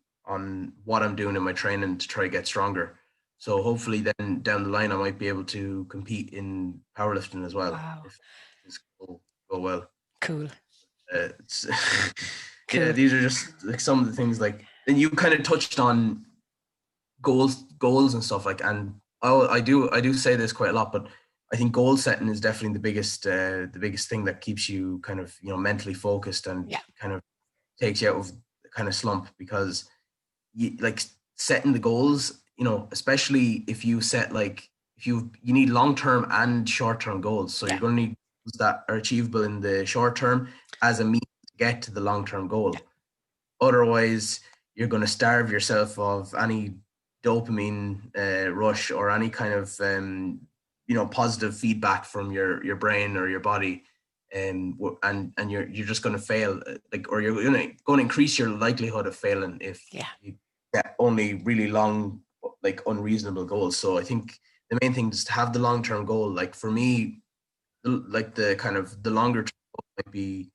[SPEAKER 2] what I'm doing in my training to try to get stronger. So hopefully then down the line I might be able to compete in powerlifting as well.
[SPEAKER 1] Wow.
[SPEAKER 2] If things go well.
[SPEAKER 1] Cool.
[SPEAKER 2] Cool. Yeah, these are just like some of the things, like, and you kind of touched on goals and stuff, like, and I do say this quite a lot, but I think goal setting is definitely the biggest thing that keeps you kind of mentally focused and kind of takes you out of the kind of slump, because setting the goals, especially if you set if you need long-term and short-term goals. So you're going to need goals that are achievable in the short term as a means to get to the long-term goal. Otherwise, you're going to starve yourself of any dopamine rush or any kind of positive feedback from your brain or your body and you're just going to fail, like, or you're going to increase your likelihood of failing if you get only really long, like unreasonable goals. So I think the main thing is to have the long-term goal. Like for me, like the kind of the longer term goal might be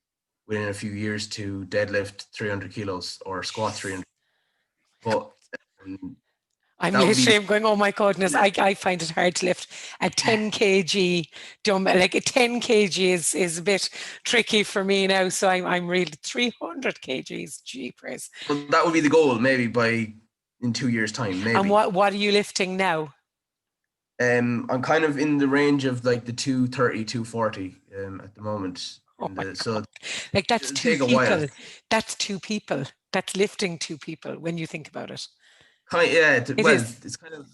[SPEAKER 2] within a few years to deadlift 300 kilos or squat 300. But
[SPEAKER 1] I'm
[SPEAKER 2] that would be
[SPEAKER 1] literally I'm going, oh my goodness, I find it hard to lift a 10 kg dumbbell. Like a 10 kg is a bit tricky for me now. So I'm really 300 kgs, jeepers.
[SPEAKER 2] well, that would be the goal, maybe in 2 years' time, maybe.
[SPEAKER 1] And what are you lifting now?
[SPEAKER 2] I'm kind of in the range of like the 230, 240 at the moment. So
[SPEAKER 1] like that's two
[SPEAKER 2] take a while.
[SPEAKER 1] people. That's two people. That's lifting two people when you think about it.
[SPEAKER 2] It's kind of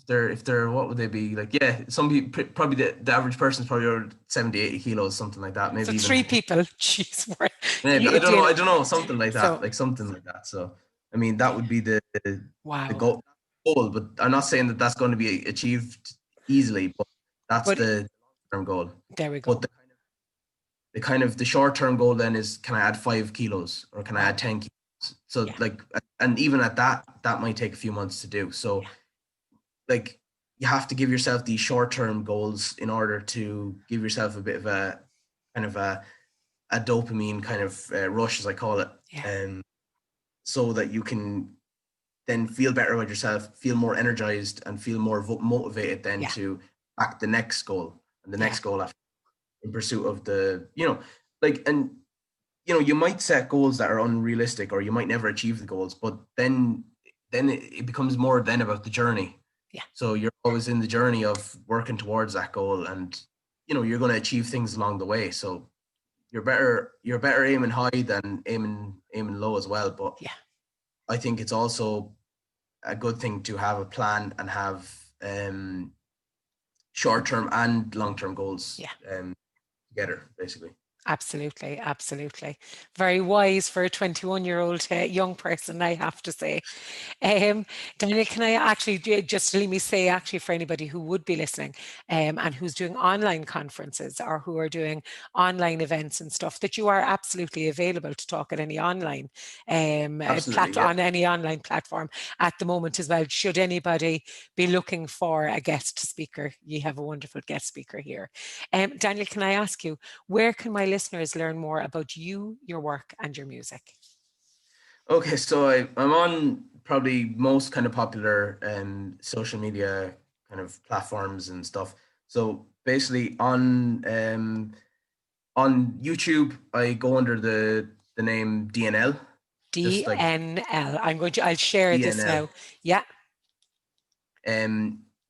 [SPEAKER 2] if they're what would they be like? Yeah, some people probably the average person's probably around 70, 80 kilos, something like that. Maybe
[SPEAKER 1] so
[SPEAKER 2] even
[SPEAKER 1] 3 people. Jeez,
[SPEAKER 2] maybe I don't know, something like that, something like that. So I mean, that would be the goal. But I'm not saying that that's going to be achieved easily, but that's the long-term goal.
[SPEAKER 1] There we go.
[SPEAKER 2] But the short-term goal then is, can I add 5 kilos or can I add 10 kilos? So like, and even at that might take a few months to do. So like, you have to give yourself these short-term goals in order to give yourself a bit of a kind of a dopamine kind of rush, as I call it. So that you can then feel better about yourself, feel more energized, and feel more motivated then to back the next goal and the next goal after, in pursuit of the, you might set goals that are unrealistic, or you might never achieve the goals, but then it becomes more then about the journey. So you're always in the journey of working towards that goal, and you're going to achieve things along the way. So you're better aiming high than aiming low as well. But I think it's also a good thing to have a plan and have short-term and long-term goals together, basically.
[SPEAKER 1] Absolutely. Very wise for a 21-year-old young person, I have to say. Daniel, can I actually just let me say, actually, for anybody who would be listening and who's doing online conferences or who are doing online events and stuff, that you are absolutely available to talk at any online on any online platform at the moment as well. Should anybody be looking for a guest speaker, you have a wonderful guest speaker here. Daniel, can I ask you, where can my listeners learn more about you, your work, and your music?
[SPEAKER 2] Okay, so I'm on probably most kind of popular social media kind of platforms and stuff. So basically on YouTube, I go under the name DNL.
[SPEAKER 1] DNL. I'll share DNL. This now. Yeah.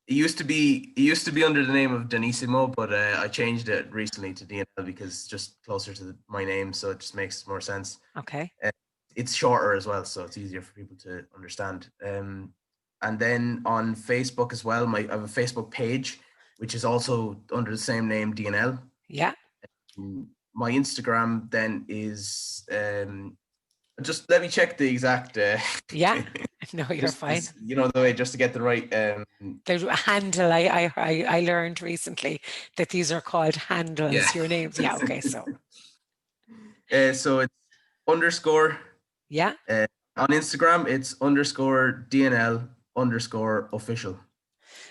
[SPEAKER 2] It used to be under the name of Donissimo, but I changed it recently to DNL because it's just closer to my name, so it just makes more sense.
[SPEAKER 1] Okay.
[SPEAKER 2] It's shorter as well, so it's easier for people to understand. And then on Facebook as well, I have a Facebook page, which is also under the same name, DNL.
[SPEAKER 1] Yeah.
[SPEAKER 2] My Instagram then is just let me check the exact.
[SPEAKER 1] Yeah, no, you're fine.
[SPEAKER 2] The way, just to get the right.
[SPEAKER 1] The handle, I learned recently that these are called handles. Your names, yeah. Okay, so.
[SPEAKER 2] So it's underscore.
[SPEAKER 1] Yeah.
[SPEAKER 2] On Instagram, it's _DNL _official.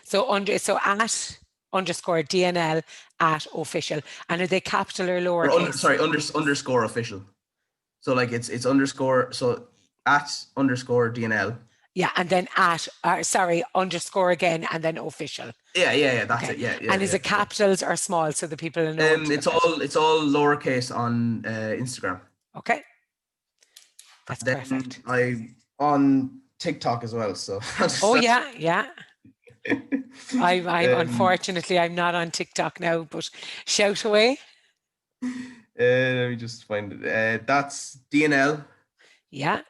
[SPEAKER 2] So
[SPEAKER 1] at _DNL at official, and are they capital or lowercase?
[SPEAKER 2] Underscore official. So like it's underscore, so at _DNL.
[SPEAKER 1] Yeah, and then underscore again, and then official.
[SPEAKER 2] Yeah, that's it. Yeah.
[SPEAKER 1] And is it capitals or small, so the people know?
[SPEAKER 2] It's all lowercase on Instagram.
[SPEAKER 1] Okay, that's perfect.
[SPEAKER 2] I'm on TikTok as well, so.
[SPEAKER 1] Yeah. Unfortunately, I'm not on TikTok now, but shout away.
[SPEAKER 2] Let me just find it. That's DNL.
[SPEAKER 1] Yeah.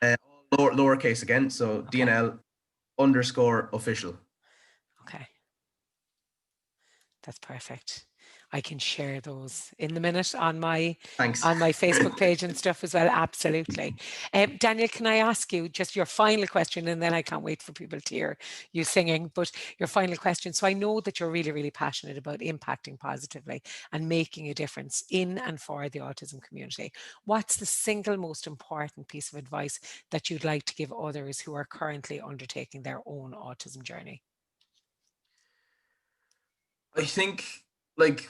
[SPEAKER 2] Lowercase again, so okay. DNL _official.
[SPEAKER 1] Okay. That's perfect. I can share those in the minute on my
[SPEAKER 2] Thanks.
[SPEAKER 1] Facebook page and stuff as well. Absolutely. Daniel, can I ask you just your final question, and then I can't wait for people to hear you singing, but your final question. So I know that you're really, really passionate about impacting positively and making a difference in and for the autism community. What's the single most important piece of advice that you'd like to give others who are currently undertaking their own autism journey?
[SPEAKER 2] I think like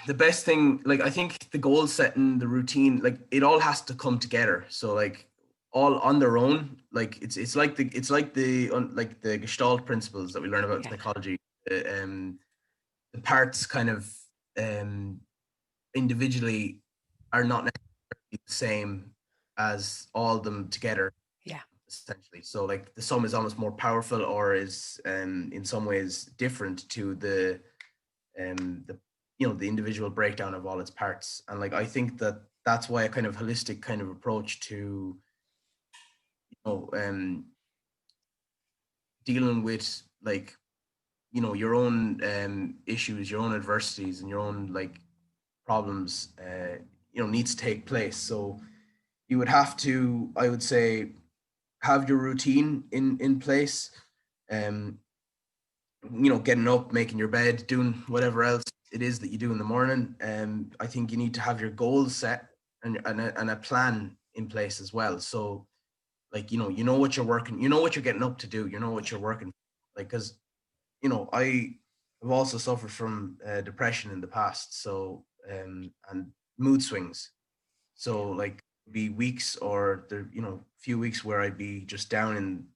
[SPEAKER 2] the best thing, like I think the goal setting, the routine, like it all has to come together. So like all on their own, like like the Gestalt principles that we learn about in
[SPEAKER 1] Yeah.
[SPEAKER 2] psychology. The parts kind of um, individually are not necessarily the same as all of them together,
[SPEAKER 1] Yeah.
[SPEAKER 2] essentially. So like the sum is almost more powerful, or is in some ways different to the the individual breakdown of all its parts. And like I think that that's why a kind of holistic kind of approach to dealing with like your own issues, your own adversities, and your own like problems needs to take place. So you would have to, I would say, have your routine in place. um Getting up, making your bed, doing whatever else it is that you do in the morning. I think you need to have your goals set, and a plan in place as well. So like what you're working, what you're getting up to do, what you're working, like, because I have also suffered from depression in the past, so and mood swings. So like be weeks, or there few weeks where I'd be just down in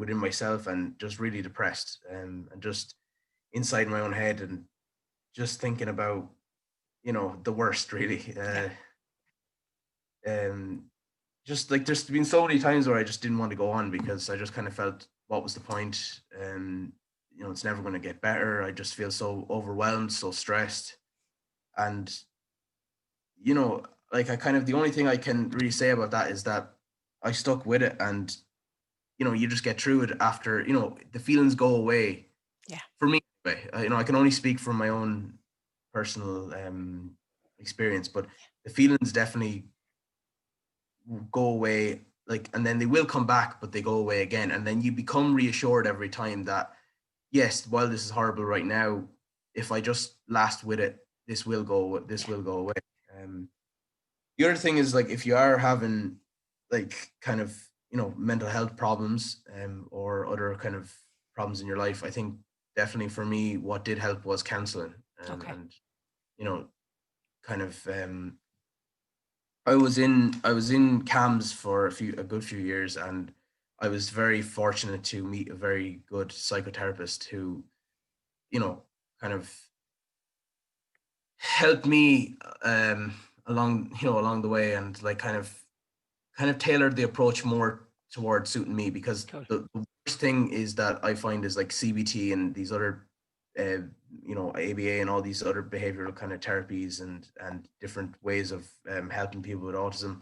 [SPEAKER 2] within myself, and just really depressed, and just inside my own head, and just thinking about the worst, really.
[SPEAKER 1] Yeah.
[SPEAKER 2] Um just like there's been so many times where I just didn't want to go on, because I just kind of felt, what was the point? It's never going to get better. I just feel so overwhelmed, so stressed. And like I kind of, the only thing I can really say about that is that I stuck with it, and you just get through it after, the feelings go away.
[SPEAKER 1] Yeah.
[SPEAKER 2] For me, anyway. I can only speak from my own personal experience, but the feelings definitely go away, like, and then they will come back, but they go away again, and then you become reassured every time that, yes, while this is horrible right now, if I just last with it, this will go away. The other thing is, like, if you are having like kind of mental health problems, or other kind of problems in your life, I think definitely for me what did help was counseling.
[SPEAKER 1] Okay.
[SPEAKER 2] And you know kind of I was in CAMS for a good few years, and I was very fortunate to meet a very good psychotherapist who, you know, kind of helped me along the way, and like kind of tailored the approach more towards suiting me, because
[SPEAKER 1] Cool.
[SPEAKER 2] the worst thing is that I find is like CBT and these other ABA and all these other behavioral kind of therapies, and different ways of helping people with autism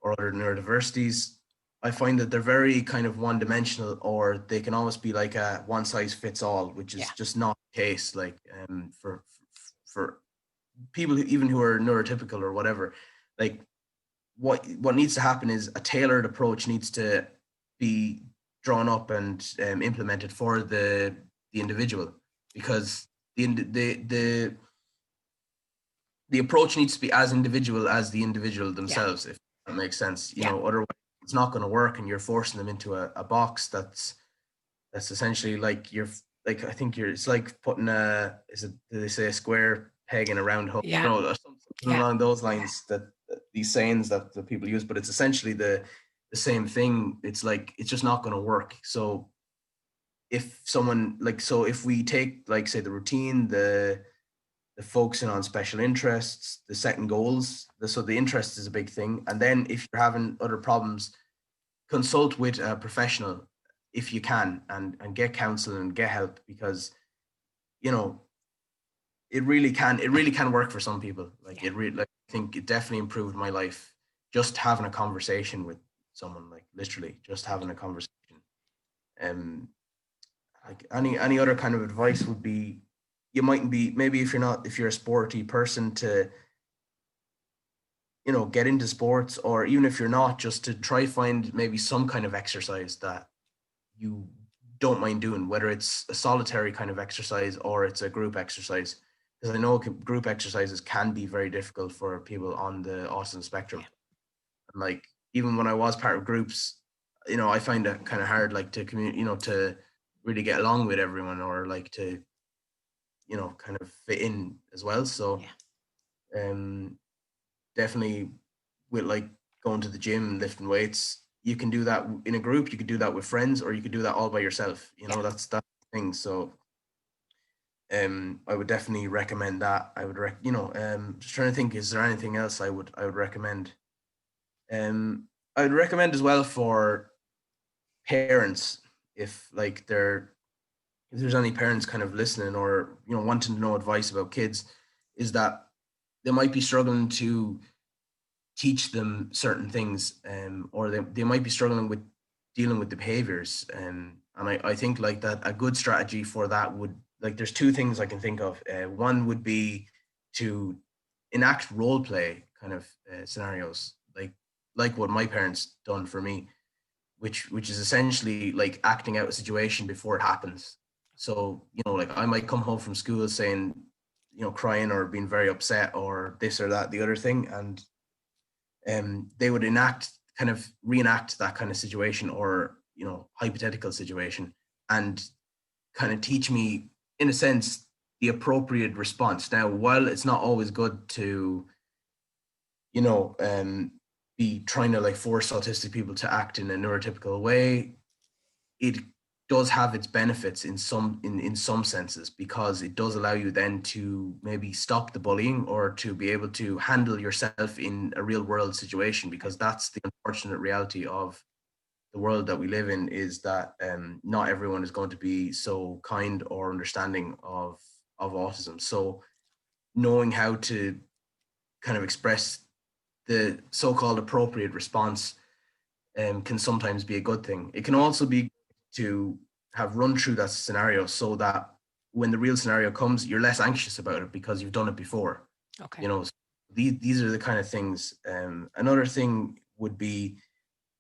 [SPEAKER 2] or other neurodiversities. I find that they're very kind of one dimensional, or they can almost be like a one size fits all, which is
[SPEAKER 1] Yeah.
[SPEAKER 2] just not the case. Like for people who are neurotypical or whatever, like what needs to happen is a tailored approach needs to be drawn up and implemented for the individual, because the approach needs to be as individual as the individual
[SPEAKER 1] Yeah.
[SPEAKER 2] themselves, if that makes sense.
[SPEAKER 1] Yeah.
[SPEAKER 2] Otherwise it's not going to work, and you're forcing them into a box that's essentially like like, I think it's like putting do they say a square peg in a round hole,
[SPEAKER 1] Yeah.
[SPEAKER 2] or something
[SPEAKER 1] Yeah.
[SPEAKER 2] along those lines, that these sayings that the people use, but it's essentially the same thing. It's like, it's just not going to work. So if we take, like, say, the routine, the focusing on special interests, the setting goals, so the interest is a big thing. And then if you're having other problems, consult with a professional if you can, and get counseling and get help, because you know it really can work for some people. Like,
[SPEAKER 1] Yeah.
[SPEAKER 2] it really, like, I think it definitely improved my life, just having a conversation with someone, like literally just having a conversation. um like any other kind of advice would be, you mightn't be, maybe if you're a sporty person, to, you know, get into sports, or even if you're not, just to try find maybe some kind of exercise that you don't mind doing, whether it's a solitary kind of exercise or it's a group exercise. Because I know group exercises can be very difficult for people on the autism spectrum. And like, even when I was part of groups, you know, I find it kind of hard, like, to you know, to really get along with everyone, or like to, you know, kind of fit in as well. So definitely with like going to the gym, lifting weights, you can do that in a group, you could do that with friends, or you could do that all by yourself. You know, that's the thing. So I would definitely recommend that. I would you know, just trying to think, is there anything else I would recommend? I would recommend as well for parents, if like if there's any parents kind of listening, or, you know, wanting to know advice about kids, is that they might be struggling to teach them certain things, or they might be struggling with dealing with the behaviors. And I think like that a good strategy for that would, like, there's two things I can think of. One would be to enact role play kind of scenarios, like what my parents done for me, which is essentially like acting out a situation before it happens. So, you know, like, I might come home from school saying, you know, crying or being very upset or this or that, the other thing, and they would reenact that kind of situation, or, you know, hypothetical situation, and kind of teach me, in a sense, the appropriate response. Now, while it's not always good to, you know, be trying to like force autistic people to act in a neurotypical way, it does have its benefits in some senses, because it does allow you then to maybe stop the bullying, or to be able to handle yourself in a real world situation, because that's the unfortunate reality of the world that we live in, is that not everyone is going to be so kind or understanding of autism. So knowing how to kind of express the so-called appropriate response can sometimes be a good thing. It can also be to have run through that scenario, so that when the real scenario comes, you're less anxious about it because you've done it before.
[SPEAKER 1] Okay.
[SPEAKER 2] You know, so these are the kind of things. Another thing would be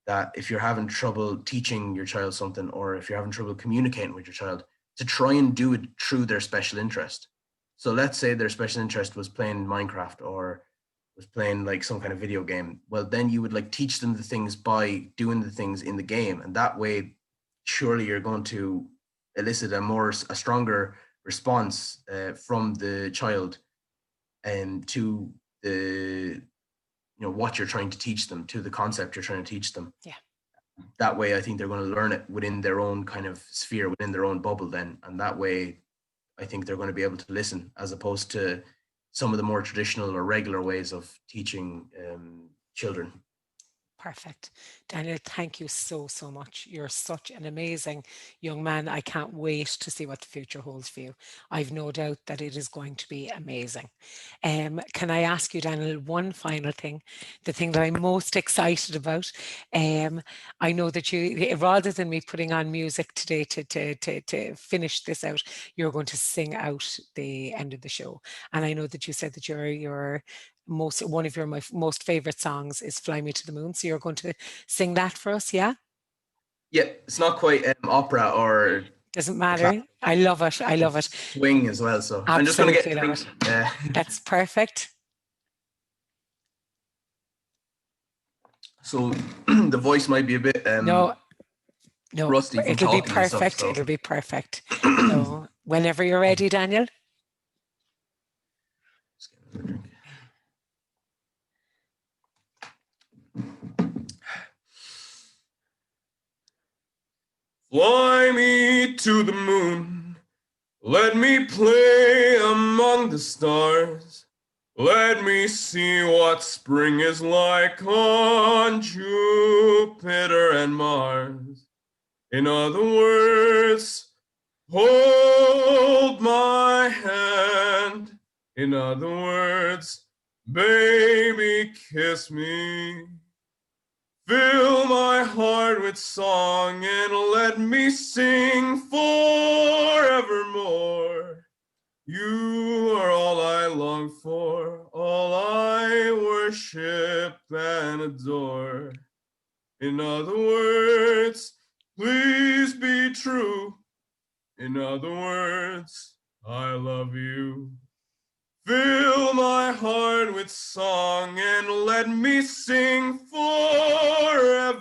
[SPEAKER 2] that if you're having trouble teaching your child something, or if you're having trouble communicating with your child, to try and do it through their special interest. So let's say their special interest was playing Minecraft, or was playing like some kind of video game. Well, then you would like teach them the things by doing the things in the game, and that way, surely you're going to elicit a stronger response from the child, and to the, you know, what you're trying to teach them, to the concept you're trying to teach them.
[SPEAKER 1] Yeah.
[SPEAKER 2] That way, I think they're going to learn it within their own kind of sphere, within their own bubble then. And that way, I think they're going to be able to listen, as opposed to some of the more traditional or regular ways of teaching children.
[SPEAKER 1] Perfect. Daniel, thank you so, so much. You're such an amazing young man. I can't wait to see what the future holds for you. I've no doubt that it is going to be amazing. Can I ask you, Daniel, one final thing, the thing that I'm most excited about? I know that you, rather than me putting on music today to finish this out, you're going to sing out the end of the show. And I know that you said that one of your most favorite songs is Fly Me to the Moon. So you're going to sing that for us, yeah?
[SPEAKER 2] Yeah, it's not quite opera or
[SPEAKER 1] Doesn't matter. I love it. I love it.
[SPEAKER 2] Swing as well. So I'm just going to
[SPEAKER 1] Absolutely
[SPEAKER 2] get
[SPEAKER 1] love it. That's perfect.
[SPEAKER 2] So the voice might be a bit
[SPEAKER 1] No,
[SPEAKER 2] rusty from
[SPEAKER 1] it'll be
[SPEAKER 2] talking and stuff.
[SPEAKER 1] perfect.
[SPEAKER 2] So.
[SPEAKER 1] It'll be perfect. So whenever you're ready, Daniel.
[SPEAKER 2] Fly me to the moon, let me play among the stars, let me see what spring is like on Jupiter and Mars. In other words, hold my hand. In other words, baby, kiss me. Fill my heart with song and let me sing forevermore.
[SPEAKER 3] You are all I long for, all I worship and adore. In other words, please be true. In other words, I love you. Fill my heart with song and let me sing forevermore.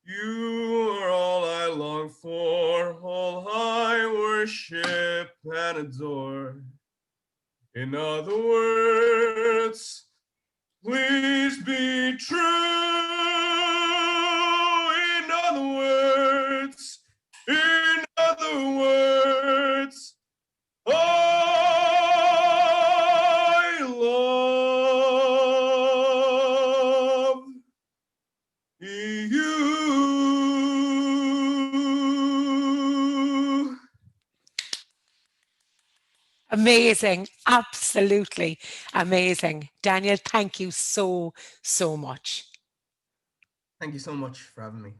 [SPEAKER 3] You are all I long for, all I worship and adore. In other words, please be true. In other words, I love you.
[SPEAKER 1] Amazing. Absolutely amazing. Daniel, thank you so, so much.
[SPEAKER 2] Thank you so much for having me.